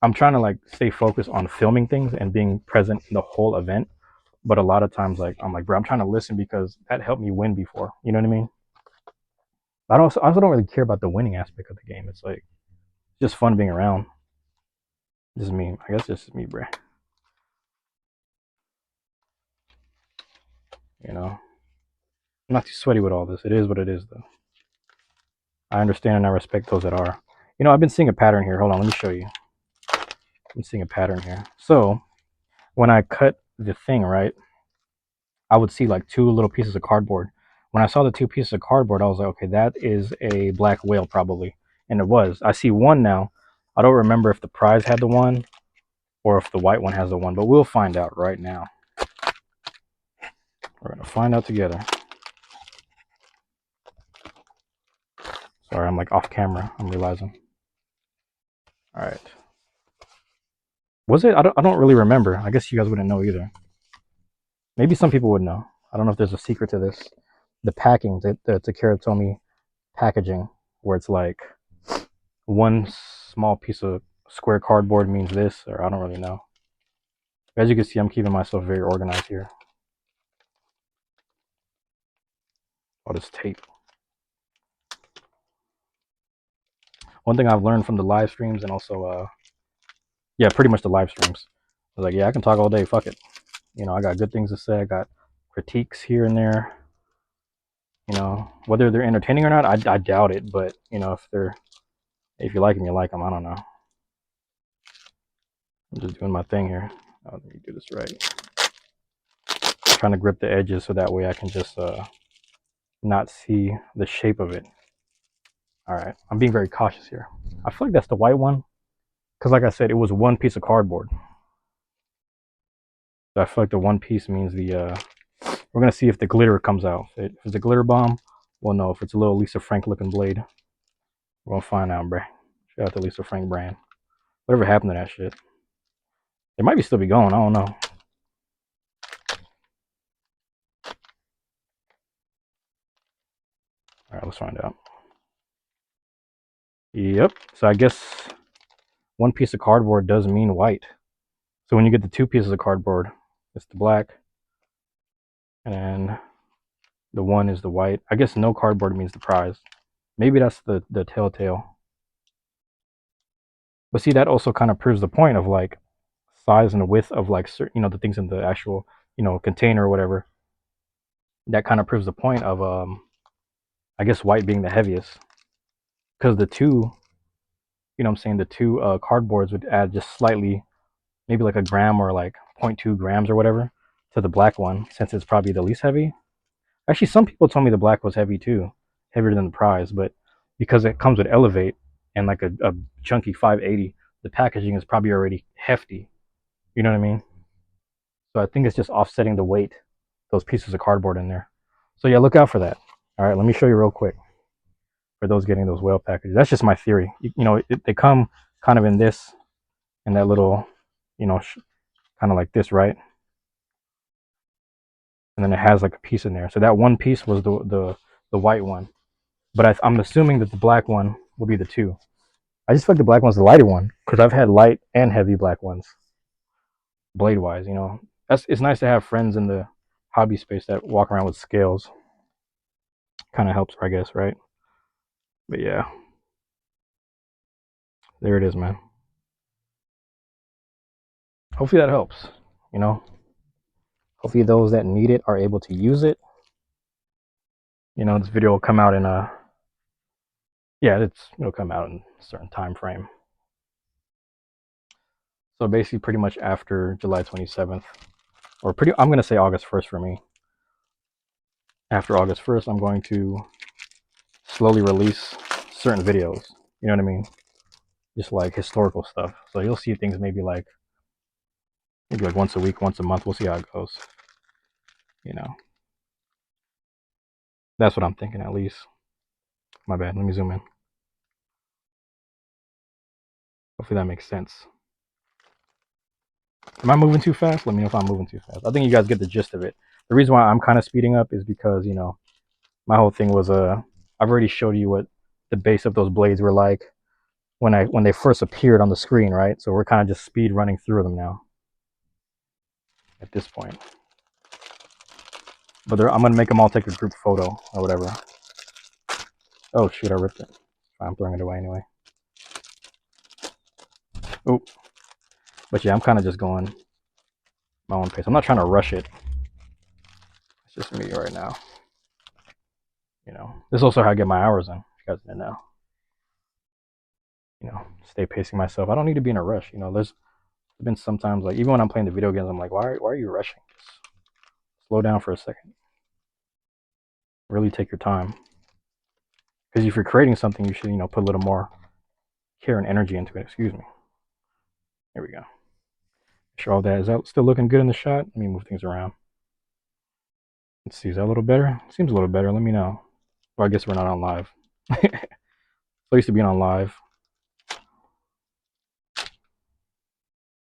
I'm trying to like stay focused on filming things and being present in the whole event. But a lot of times, like I'm like, bro, I'm trying to listen because that helped me win before. You know what I mean? I also don't really care about the winning aspect of the game. It's like just fun being around. Just me. I guess this is me, bro. You know, I'm not too sweaty with all this. It is what it is, though. I understand and I respect those that are. You know, I've been seeing a pattern here. Hold on, let me show you. I'm seeing a pattern here. So when I cut the thing, right, I would see like two little pieces of cardboard. When I saw the two pieces of cardboard, I was like, okay, that is a black whale probably. And it was. I see one now. I don't remember if the prize had the one or if the white one has the one, but we'll find out right now. We're going to find out together. Sorry, I'm like off camera. I'm realizing. All right. Was it? I don't really remember. I guess you guys wouldn't know either. Maybe some people would know. I don't know if there's a secret to this. The packing, the Takara packaging, where it's like one small piece of square cardboard means this, or I don't really know. As you can see, I'm keeping myself very organized here. All this tape. One thing I've learned from the live streams and also, yeah, pretty much the live streams. I was like, yeah, I can talk all day. Fuck it. You know, I got good things to say. I got critiques here and there. You know, whether they're entertaining or not, I doubt it. But you know, if you like them, you like them. I don't know. I'm just doing my thing here. Oh, let me do this right. I'm trying to grip the edges so that way I can just not see the shape of it. All right, I'm being very cautious here. I feel like that's the white one because, like I said, it was one piece of cardboard. So I feel like the one piece means the. We're gonna see if the glitter comes out. If it's a glitter bomb, we'll know. If it's a little Lisa Frank looking blade, we're gonna find out, bruh. Shout out to Lisa Frank brand. Whatever happened to that shit? It might still be going. I don't know. All right, let's find out. Yep. So I guess one piece of cardboard does mean white. So when you get the two pieces of cardboard, it's the black, and the one is the white. I guess no cardboard means the prize. Maybe that's the telltale. But see, that also kind of proves the point of like size and width of like certain, you know, the things in the actual, you know, container or whatever. That kind of proves the point of I guess white being the heaviest, because the two, you know, what I'm saying the two cardboards would add just slightly, maybe like a gram or like 0.2 grams or whatever to the black one, since it's probably the least heavy. Actually, some people told me the black was heavy too, heavier than the prize, but because it comes with Elevate and like a chunky 580, the packaging is probably already hefty. You know what I mean? So I think it's just offsetting the weight, those pieces of cardboard in there. So yeah, look out for that. All right, let me show you real quick for those getting those whale packages. That's just my theory. You know, they come kind of in this, in that little, you know, kind of like this, right? and then it has like a piece in there. So that one piece was the white one, but I'm assuming that the black one will be the 2. I just feel like the black one's the lighter one because I've had light and heavy black ones, blade wise. You know, it's nice to have friends in the hobby space that walk around with scales. Kind of helps, I guess, right? But yeah, there it is, man. Hopefully that helps. You know, hopefully those that need it are able to use it. You know, this video will come out in a yeah, it'll come out in a certain time frame. So basically, pretty much after July 27th, or I'm gonna say August 1st for me. After August 1st, I'm going to slowly release certain videos. You know what I mean? Just like historical stuff. So you'll see things maybe like once a week, once a month. We'll see how it goes. You know, that's what I'm thinking at least. My bad. Let me zoom in. Hopefully that makes sense. Am I moving too fast? Let me know if I'm moving too fast. I think you guys get the gist of it. The reason why I'm kind of speeding up is because, you know, my whole thing was I've already showed you what the base of those blades were like when they first appeared on the screen, right? So we're kind of just speed running through them now at this point. But I'm gonna make them all take a group photo or whatever. Oh shoot, I ripped it. I'm throwing it away anyway. Oh, but yeah, I'm kind of just going my own pace. I'm not trying to rush it. It's just me right now. You know, this is also how I get my hours in. If you guys didn't know. You know, stay pacing myself. I don't need to be in a rush. You know, there's been sometimes like even when I'm playing the video games, I'm like, why are you rushing? Just slow down for a second. Really take your time. Because if you're creating something, you should, you know, put a little more care and energy into it. Excuse me. There we go. Sure, all that is that still looking good in the shot. Let me move things around. Let's see, is that a little better? Seems a little better. Let me know. Well, I guess we're not on live. So used to being on live.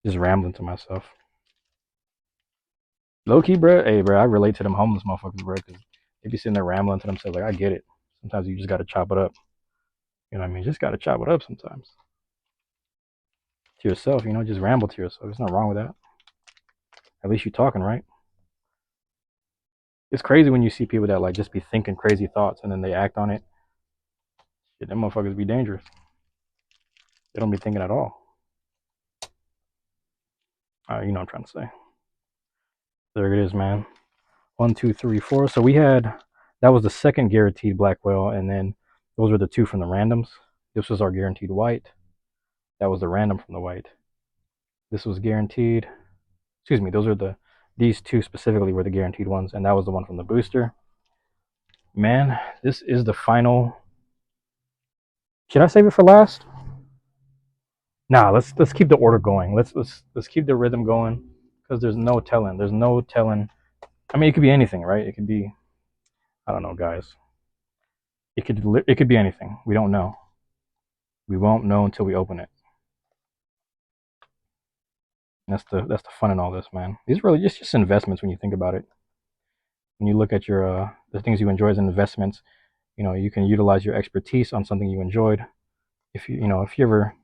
Just rambling to myself. Low key, bro. Hey, bro, I relate to them homeless motherfuckers, bro. Because they be sitting there rambling to themselves. Like, I get it. Sometimes you just got to chop it up. You know what I mean? Just got to chop it up sometimes. To yourself, you know, just ramble to yourself. There's nothing wrong with that. At least you're talking, right? It's crazy when you see people that like just be thinking crazy thoughts and then they act on it. Shit, them motherfuckers be dangerous. They don't be thinking at all. You know what I'm trying to say. There it is, man. 1, 2, 3, 4. So we had that was the second guaranteed black whale, and then those were the 2 from the randoms. This was our guaranteed white. That was the random from the white. This was guaranteed. Excuse me. These 2 specifically were the guaranteed ones, and that was the one from the booster. Man, this is the final. Should I save it for last? Nah, let's keep the order going. Let's keep the rhythm going because there's no telling. There's no telling. I mean, it could be anything, right? It could be, I don't know, guys. It could be anything. We don't know. We won't know until we open it. That's the fun in all this, man. These are really just investments when you think about it. When you look at your the things you enjoy as investments, you know, you can utilize your expertise on something you enjoyed. If if you're ever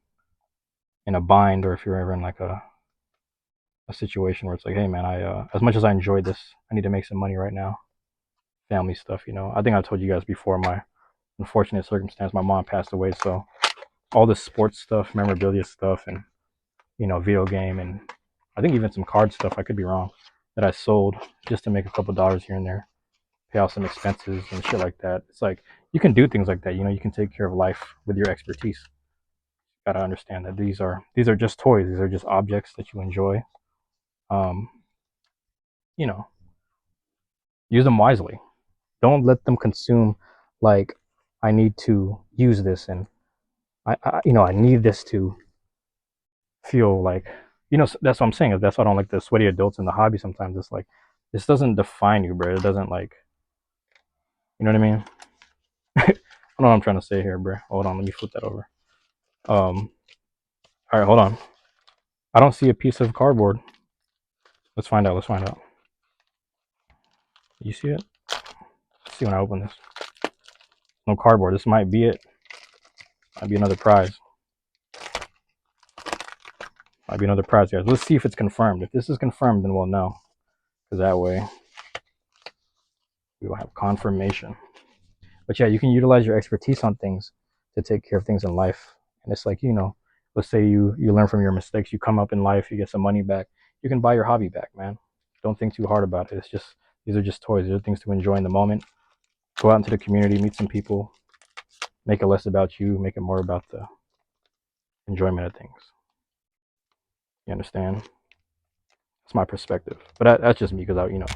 in a bind or if you're ever in like a situation where it's like, hey man, I as much as I enjoyed this, I need to make some money right now. Family stuff, you know. I think I told you guys before my unfortunate circumstance. My mom passed away, so all this sports stuff, memorabilia stuff, and video game, and I think even some card stuff. I could be wrong. That I sold just to make a couple dollars here and there, pay off some expenses and shit like that. It's like you can do things like that. You know, you can take care of life with your expertise. You gotta understand that these are just toys. These are just objects that you enjoy. Um, you know, use them wisely. Don't let them consume. Like, I need to use this, and I need this to feel like, that's what I'm saying. That's why I don't like the sweaty adults in the hobby. Sometimes it's like, this doesn't define you, bro. It doesn't, like, you know what I mean? I don't know what I'm trying to say here, bro. Hold on, let me flip that over. All right, hold on. I don't see a piece of cardboard. Let's find out. You see it? Let's see when I open this. No cardboard. This might be it. Might be another prize. Might be another prize, guys. Let's see if it's confirmed. If this is confirmed, then we'll know. Because that way, we will have confirmation. But yeah, you can utilize your expertise on things to take care of things in life. And it's like, you know, let's say you learn from your mistakes. You come up in life, you get some money back. You can buy your hobby back, man. Don't think too hard about it. It's just, these are just toys. These are things to enjoy in the moment. Go out into the community, meet some people, make it less about you, make it more about the enjoyment of things. You understand? That's my perspective. But that's just me because you know,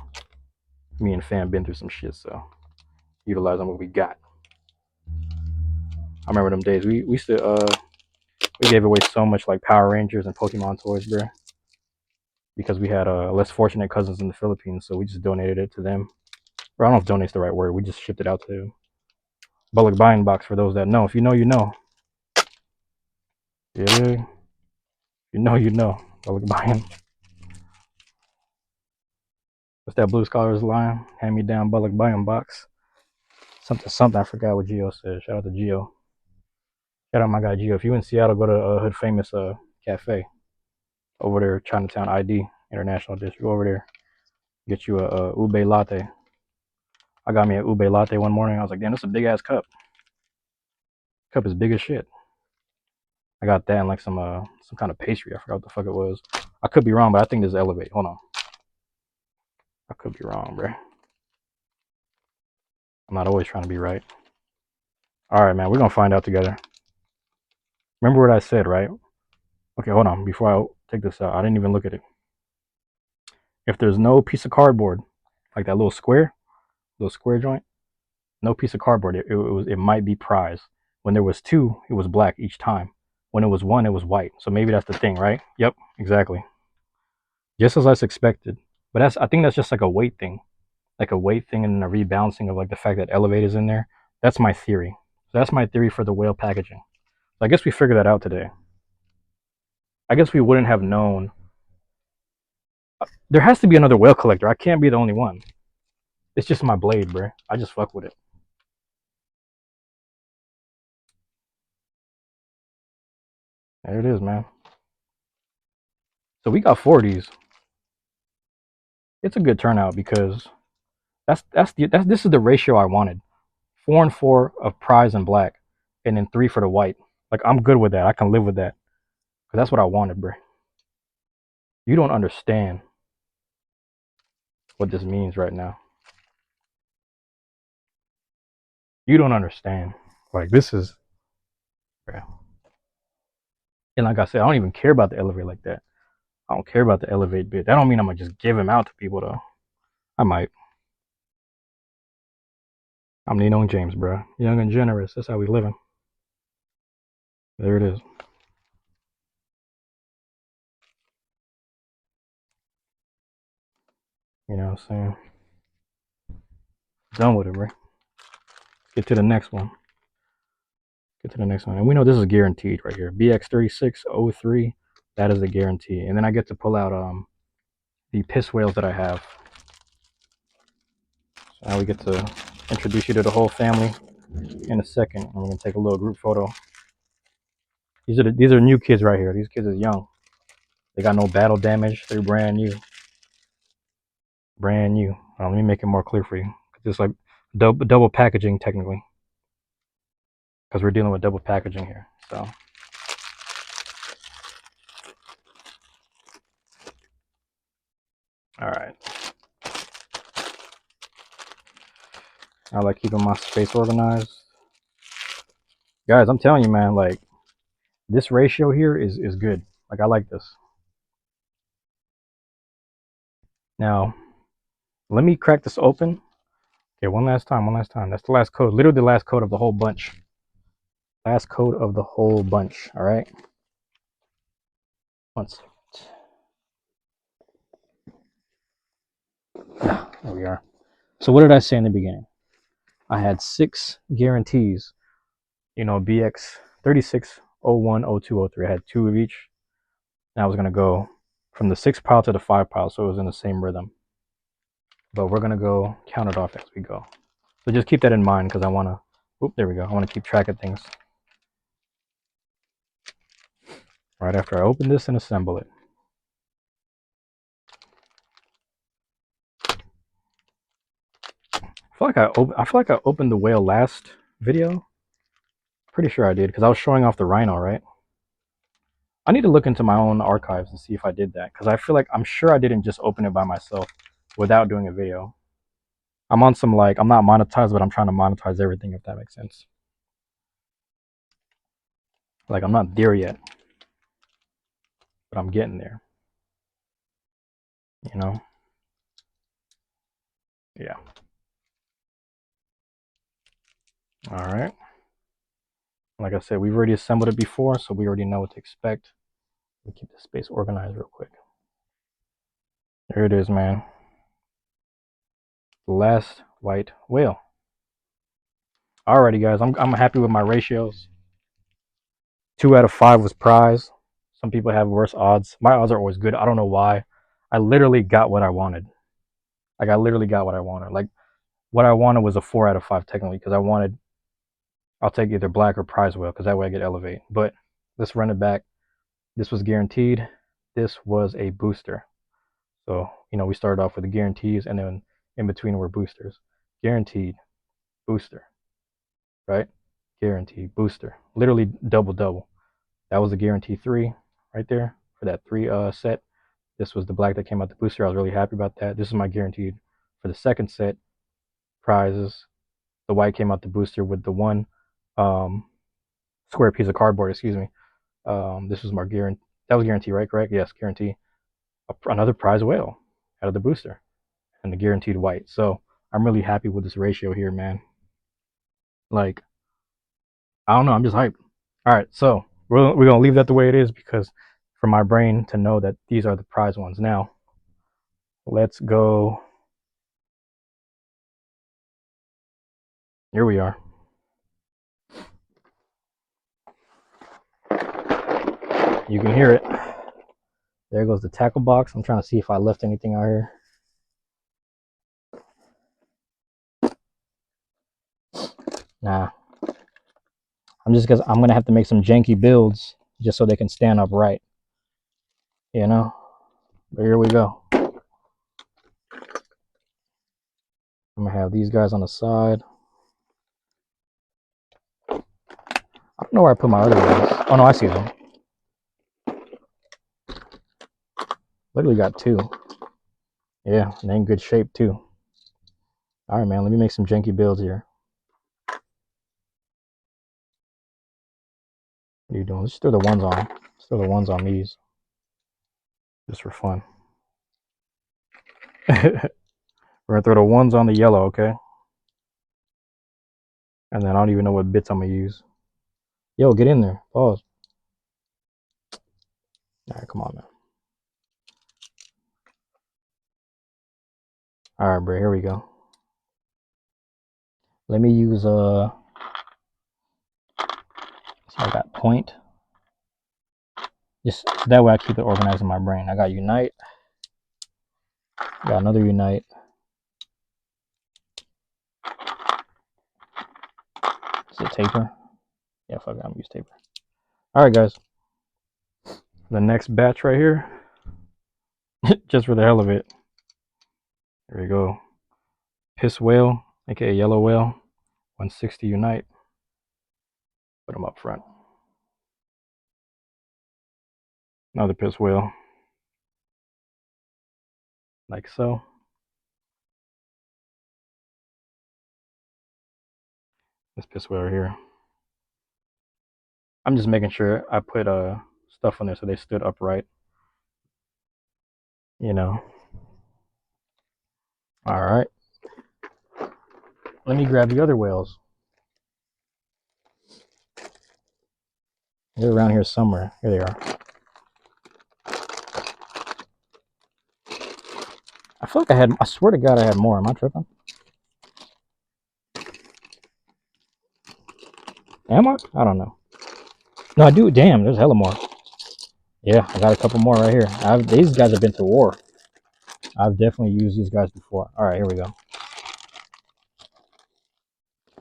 me and fam been through some shit, so utilize on what we got. I remember them days. We used to we gave away so much like Power Rangers and Pokemon toys, bro. Because we had less fortunate cousins in the Philippines, so we just donated it to them. Or I don't know if donate's the right word. We just shipped it out to Bullock Buying Box for those that know. If you know, you know. Yeah, you know, you know. Bullock Buying. What's that Blue Scholars line? Hand me down Bullock Buying Box. Something. I forgot what Gio said. Shout out to Gio. Shout out my guy Gio. If you in Seattle, go to Hood Famous Cafe over there, Chinatown ID International District. Go over there, get you a ube latte. I got me an ube latte one morning. I was like, damn, that's a big ass cup. Cup is big as shit. I got that and like some kind of pastry. I forgot what the fuck it was. I could be wrong, but I think this is Elevate. Hold on. I could be wrong, bro. I'm not always trying to be right. All right, man. We're gonna find out together. Remember what I said, right? Okay, hold on. Before I take this out, I didn't even look at it. If there's no piece of cardboard, like that little square joint, no piece of cardboard, it might be prize. When there was two, it was black each time. When it was one, it was white. So maybe that's the thing, right? Yep, exactly. Just as I expected. But I think that's just like a weight thing. Like a weight thing and a rebalancing of like the fact that Elevate is in there. That's my theory. So that's my theory for the whale packaging. So I guess we figured that out today. I guess we wouldn't have known. There has to be another whale collector. I can't be the only one. It's just my blade, bro. I just fuck with it. There it is, man. So we got 4 of these. It's a good turnout because this is the ratio I wanted. 4 and 4 of prize and black, and then 3 for the white. Like I'm good with that. I can live with that. Cause that's what I wanted, bro. You don't understand what this means right now. You don't understand. Like this is, bro. And like I said, I don't even care about the Elevate like that. I don't care about the Elevate bit. That don't mean I'm gonna just give him out to people though. I might. I'm Nino and James, bro. Young and generous. That's how we living. There it is. You know what I'm saying? Done with it, bro. Get to the next one. Get to the next one. And we know this is guaranteed right here. BX-36 03. That is a guarantee. And then I get to pull out the piss whales that I have. So now we get to introduce you to the whole family in a second. I'm gonna take a little group photo. These are new kids right here. These kids are young. They got no battle damage. They're brand new. Brand new. Let me make it more clear for you. It's like double packaging technically, because we're dealing with double packaging here. So. All right. I like keeping my space organized. Guys, I'm telling you, man, like this ratio here is good. Like I like this. Now, let me crack this open. Okay, one last time. That's the last code. Literally the last code of the whole bunch. Last code of the whole bunch. All right. Once. There we are. So what did I say in the beginning? I had 6 guarantees. You know, BX-36, 01, 02, 03. I had 2 of each. And I was gonna go from the 6 pile to the 5 pile, so it was in the same rhythm. but we're gonna go count it off as we go. So just keep that in mind because I wanna, there we go. I wanna keep track of things. Right after I open this and assemble it. I feel like I opened the whale last video. Pretty sure I did because I was showing off the rhino, right? I need to look into my own archives and see if I did that because I feel like I'm sure I didn't just open it by myself without doing a video. I'm on some like, I'm not monetized, but I'm trying to monetize everything, if that makes sense. Like I'm not there yet, but I'm getting there. You know? Yeah. All right. Like I said, we've already assembled it before, so we already know what to expect. We keep the space organized real quick. There it is, man. The last white whale. Alrighty, guys, I'm happy with my ratios. 2 out of 5 was prize. Some people have worse odds. My odds are always good. I don't know why. I literally got what I wanted. Like I literally got what I wanted. Like what I wanted was a 4 out of 5 technically because I'll take either black or prize whale because that way I get elevate. But let's run it back. This was guaranteed. This was a booster. So, you know, we started off with the guarantees and then in between were boosters. Guaranteed, booster, right? Guaranteed, booster. Literally double. That was the guarantee 3 right there for that 3 set. This was the black that came out the booster. I was really happy about that. This is my guaranteed for the second set prizes. The white came out the booster with the 1 square piece of cardboard, excuse me. This was my guarantee. That was guarantee, right? Correct? Yes, guarantee. Another prize whale out of the booster and the guaranteed white. So I'm really happy with this ratio here, man. Like, I don't know. I'm just hyped. All right. So we're going to leave that the way it is because for my brain to know that these are the prize ones. Now, let's go. Here we are. You can hear it. There goes the tackle box. I'm trying to see if I left anything out here. Nah. I'm going to have to make some janky builds just so they can stand upright. You know? But here we go. I'm going to have these guys on the side. I don't know where I put my other ones. Oh, no, I see them. Literally got 2. Yeah, and they're in good shape, too. All right, man, let me make some janky builds here. What are you doing? Let's throw the ones on. Let's throw the ones on these. Just for fun. We're going to throw the ones on the yellow, okay? And then I don't even know what bits I'm going to use. Yo, get in there. Pause. All right, come on, man. All right, bro, here we go. Let me use, so I got point. Just so that way I keep it organized in my brain. I got unite. Got another unite. Is it taper? Yeah, fuck it, I'm gonna use taper. All right, guys. The next batch right here, just for the hell of it. There we go. Piss whale, aka yellow whale, 160 unite. Put them up front. Another piss whale, like so. This piss whale right here. I'm just making sure I put stuff on there so they stood upright. You know. All right. Let me grab the other whales. They're around here somewhere. Here they are. I feel like I swear to God I had more. Am I tripping? Am I? I don't know. No, I do. Damn, there's hella more. Yeah, I got a couple more right here. These guys have been to war. I've definitely used these guys before. All right, here we go.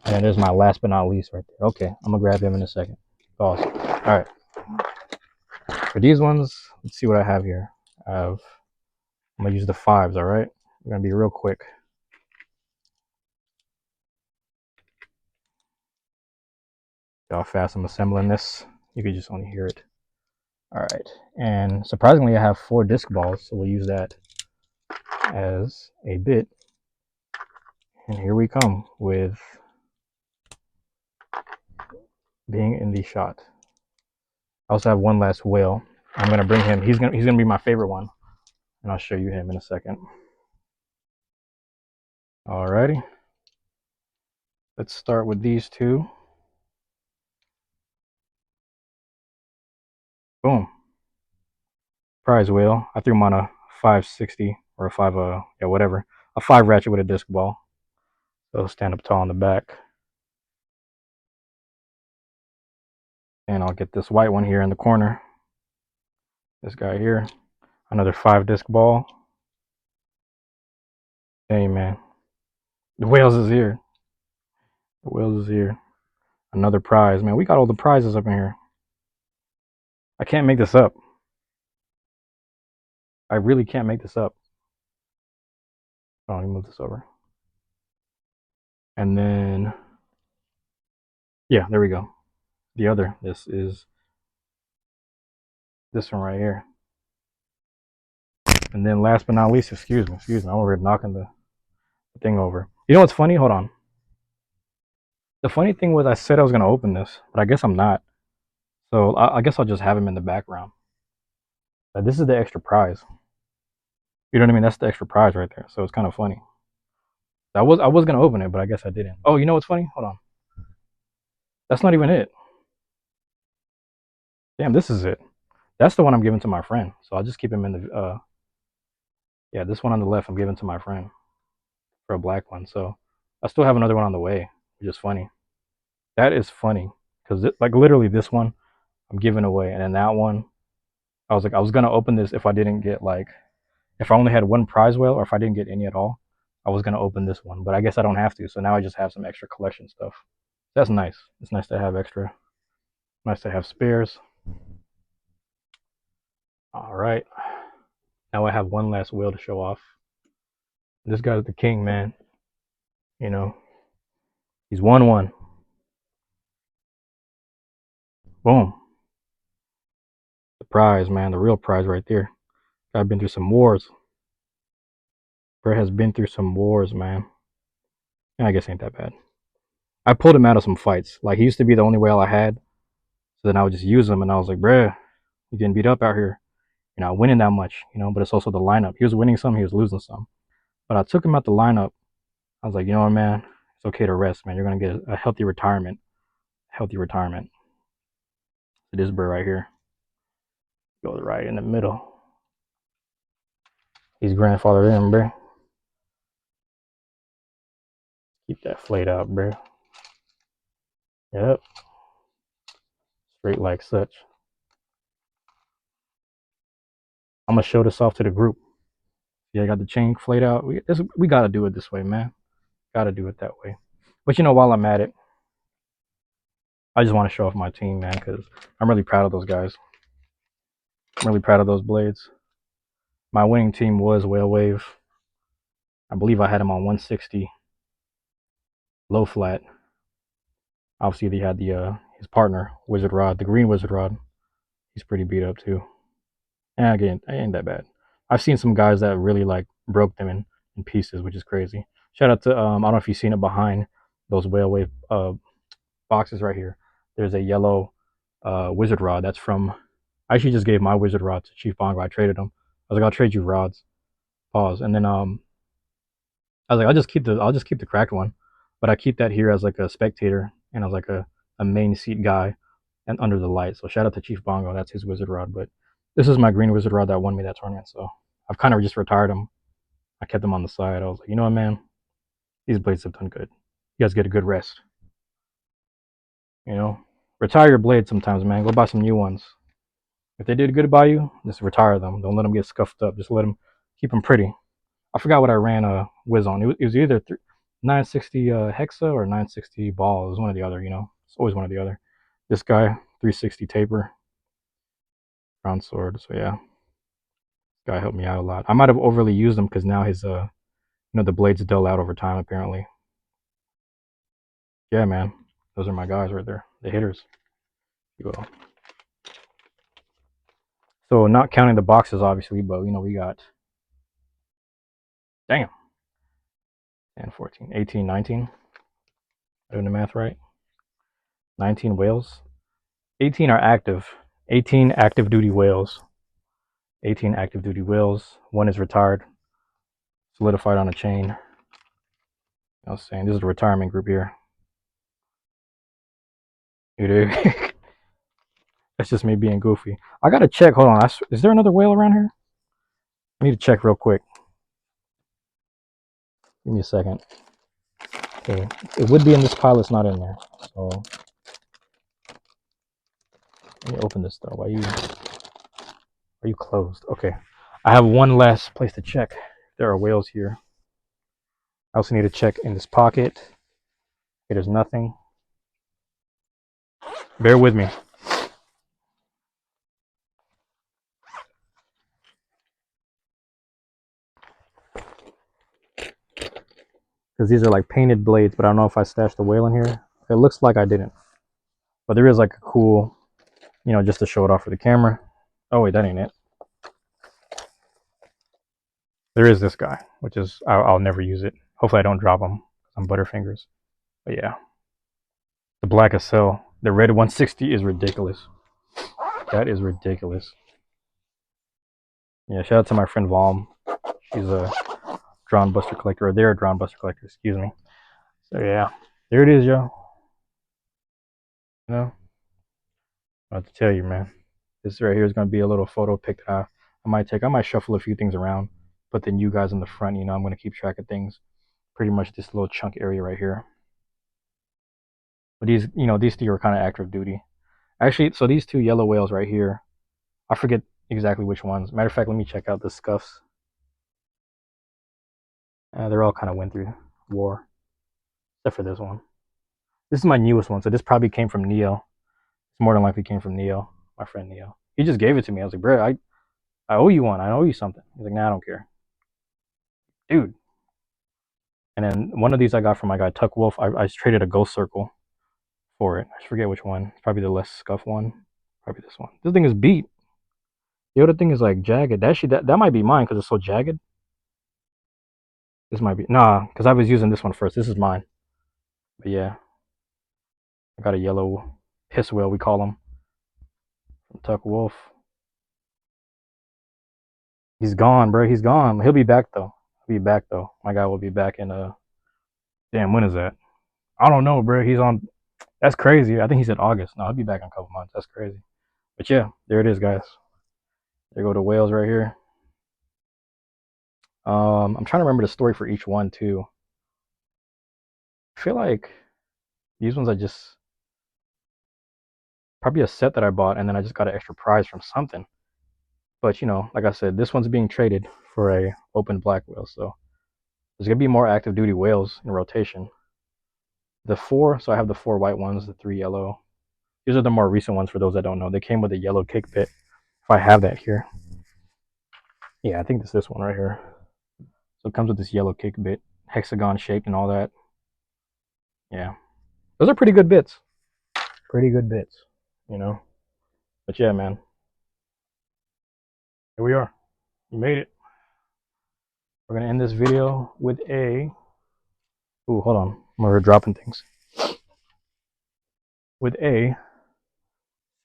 And there's my last but not least right there. Okay, I'm gonna grab him in a second. Pause. All right. For these ones, let's see what I have here. I'm gonna use the 5s. All right. We're gonna be real quick. See how fast I'm assembling this. You could just only hear it. All right. And surprisingly, I have 4 disc balls, so we'll use that as a bit. And here we come with being in the shot. I also have one last whale. I'm gonna bring him. He's gonna be my favorite one, and I'll show you him in a second. Alrighty. Let's start with these 2. Boom. Prize whale. I threw him on a 560 or a 5 yeah, whatever. A 5 ratchet with a disc ball. So he'll stand up tall on the back. And I'll get this white one here in the corner. This guy here. Another 5 disc ball. Hey man. The whales is here. The whales is here. Another prize. Man, we got all the prizes up in here. I can't make this up. I really can't make this up. Oh, let me move this over. And then, yeah, there we go. The other, this is this one right here. And then last but not least, excuse me, I'm over here knocking the thing over. You know what's funny? Hold on. The funny thing was I said I was going to open this, but I guess I'm not. So I guess I'll just have him in the background. But this is the extra prize. You know what I mean? That's the extra prize right there. So it's kind of funny. I was going to open it, but I guess I didn't. Oh, you know what's funny? Hold on. That's not even it. Damn, this is it. That's the one I'm giving to my friend. So I'll just keep him in the, yeah, this one on the left I'm giving to my friend for a black one. So I still have another one on the way, which is funny. That is funny because like literally this one I'm giving away, and then that one I was like I was gonna open this if I didn't get like if I only had one prize whale or if I didn't get any at all. I was gonna open this one, but I guess I don't have to. So now I just have some extra collection stuff. That's nice. It's nice to have extra. Nice to have spares. All right. Now I have one last whale to show off. This guy's the king, man. You know, he's 1-1. Boom. The prize, man. The real prize right there. I've been through some wars. Bro has been through some wars, man. And I guess ain't that bad. I pulled him out of some fights. Like, he used to be the only whale I had. So then I would just use him, and I was like, bruh, you getting beat up out here. You're not winning that much, you know, but it's also the lineup. He was winning some, he was losing some. But I took him out the lineup. I was like, you know what, man? It's okay to rest, man. You're going to get a healthy retirement. Healthy retirement. So this bird right here goes right in the middle. He's grandfathered in, bro. Keep that flayed out, bro. Yep. Straight like such. I'm going to show this off to the group. Yeah, I got the chain flayed out. We got to do it this way, man. Got to do it that way. But you know, while I'm at it, I just want to show off my team, man, because I'm really proud of those guys. I'm really proud of those blades. My winning team was Whale Wave. I believe I had him on 160 low flat. Obviously, they had the his partner Wizard Rod, the green Wizard Rod. He's pretty beat up too. And again, it ain't that bad. I've seen some guys that really like broke them in pieces, which is crazy. Shout out to I don't know if you've seen it behind those Whale Wave boxes right here. There's a yellow Wizard Rod. That's from. I actually just gave my Wizard Rod to Chief Bongo. I traded him. I was like, I'll trade you rods. Pause. And then I was like, I'll just keep the cracked one, but I keep that here as like a spectator and as like a main seat guy and under the light. So shout out to Chief Bongo. That's his Wizard Rod. But this is my green Wizard Rod that won me that tournament. So I've kind of just retired him. I kept them on the side. I was like, you know what, man? These blades have done good. You guys get a good rest. You know, retire your blades sometimes, man. Go buy some new ones. If they did good by you, just retire them. Don't let them get scuffed up. Just let them keep them pretty. I forgot what I ran Wiz on. It was either 960 hexa or 960 ball. It was one or the other, you know. It's always one or the other. This guy, 360 taper, round sword. So yeah, this guy helped me out a lot. I might have overly used him because now his you know, the blades dull out over time apparently. Yeah, man, those are my guys right there, the hitters. You will. So not counting the boxes obviously, but you know we got, damn, 10, 14, 18, 19. Doing the math right? 19 whales. 18 are active. 18 active duty whales. 18 active duty whales. One is retired, solidified on a chain. I was saying this is the retirement group here. That's just me being goofy. I gotta check. Hold on. Is there another whale around here? I need to check real quick. Give me a second. Okay. It would be in this pile. It's not in there. So let me open this though. Why are you closed? Okay. I have one last place to check. There are whales here. I also need to check in this pocket. Okay, there's nothing. Bear with me. Because these are like painted blades, but I don't know if I stashed the whale in here. It looks like I didn't. But there is like a cool, you know, just to show it off for the camera. Oh wait, that ain't it. There is this guy, which is, I'll never use it. Hopefully I don't drop him. I'm Butterfingers. But yeah. The black cell. The red 160 is ridiculous. That is ridiculous. Yeah, shout out to my friend Valm. She's a drawn buster collector, or they're a drawn buster collector, excuse me. So yeah. There it is, yo. You know? I have to tell you, man. This right here is gonna be a little photo pic that I might take. I might shuffle a few things around, but then you guys in the front, you know, I'm gonna keep track of things. Pretty much this little chunk area right here. But these, you know, these three are kind of active duty. Actually, so these two yellow whales right here, I forget exactly which ones. Matter of fact, let me check out the scuffs. They're all kind of went through war, except for this one. This is my newest one, so this probably came from Neo. It's more than likely came from Neo, my friend Neo. He just gave it to me. I was like, bro, I owe you one. I owe you something. He's like, nah, I don't care. Dude. And then one of these I got from my guy Tuck Wolf. I traded a Ghost Circle for it. I forget which one. It's probably the less scuff one. Probably this one. This thing is beat. The other thing is like jagged. That might be mine because it's so jagged. This might be, nah, because I was using this one first. This is mine. But yeah, I got a yellow piss whale, we call him, from Tuck Wolf. He's gone, bro. He's gone. He'll be back though. He'll be back though. My guy will be back in damn, when is that? I don't know, bro. He's on. That's crazy. I think he said August. No, he'll be back in a couple months. That's crazy. But yeah, there it is, guys. There go the whales right here. I'm trying to remember the story for each one too. I feel like these ones I just probably a set that I bought, and then I just got an extra prize from something. But you know, like I said, this one's being traded for a open black whale, so there's gonna be more active duty whales in rotation. The four, so I have the four white ones, the three yellow. These are the more recent ones for those that don't know. They came with a yellow kick bit. If I have that here. Yeah, I think it's this one right here. So it comes with this yellow kick bit, hexagon shaped and all that. Yeah. Those are pretty good bits. Pretty good bits, you know. But yeah, man. Here we are. We made it. We're gonna end this video with a, ooh, hold on. We're dropping things. With a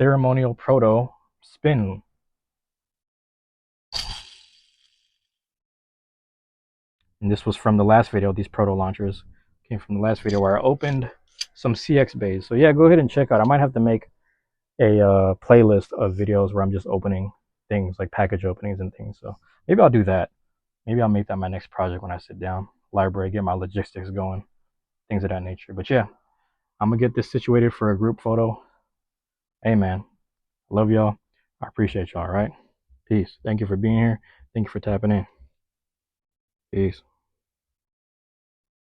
ceremonial proto spin. And this was from the last video. These proto launchers came from the last video where I opened some CX bays. So yeah, go ahead and check out. I might have to make a playlist of videos where I'm just opening things, like package openings and things. So maybe I'll do that. Maybe I'll make that my next project when I sit down. Library, get my logistics going, things of that nature. But yeah, I'm gonna get this situated for a group photo. Hey man, love y'all. I appreciate y'all, all right? Peace. Thank you for being here. Thank you for tapping in. Peace.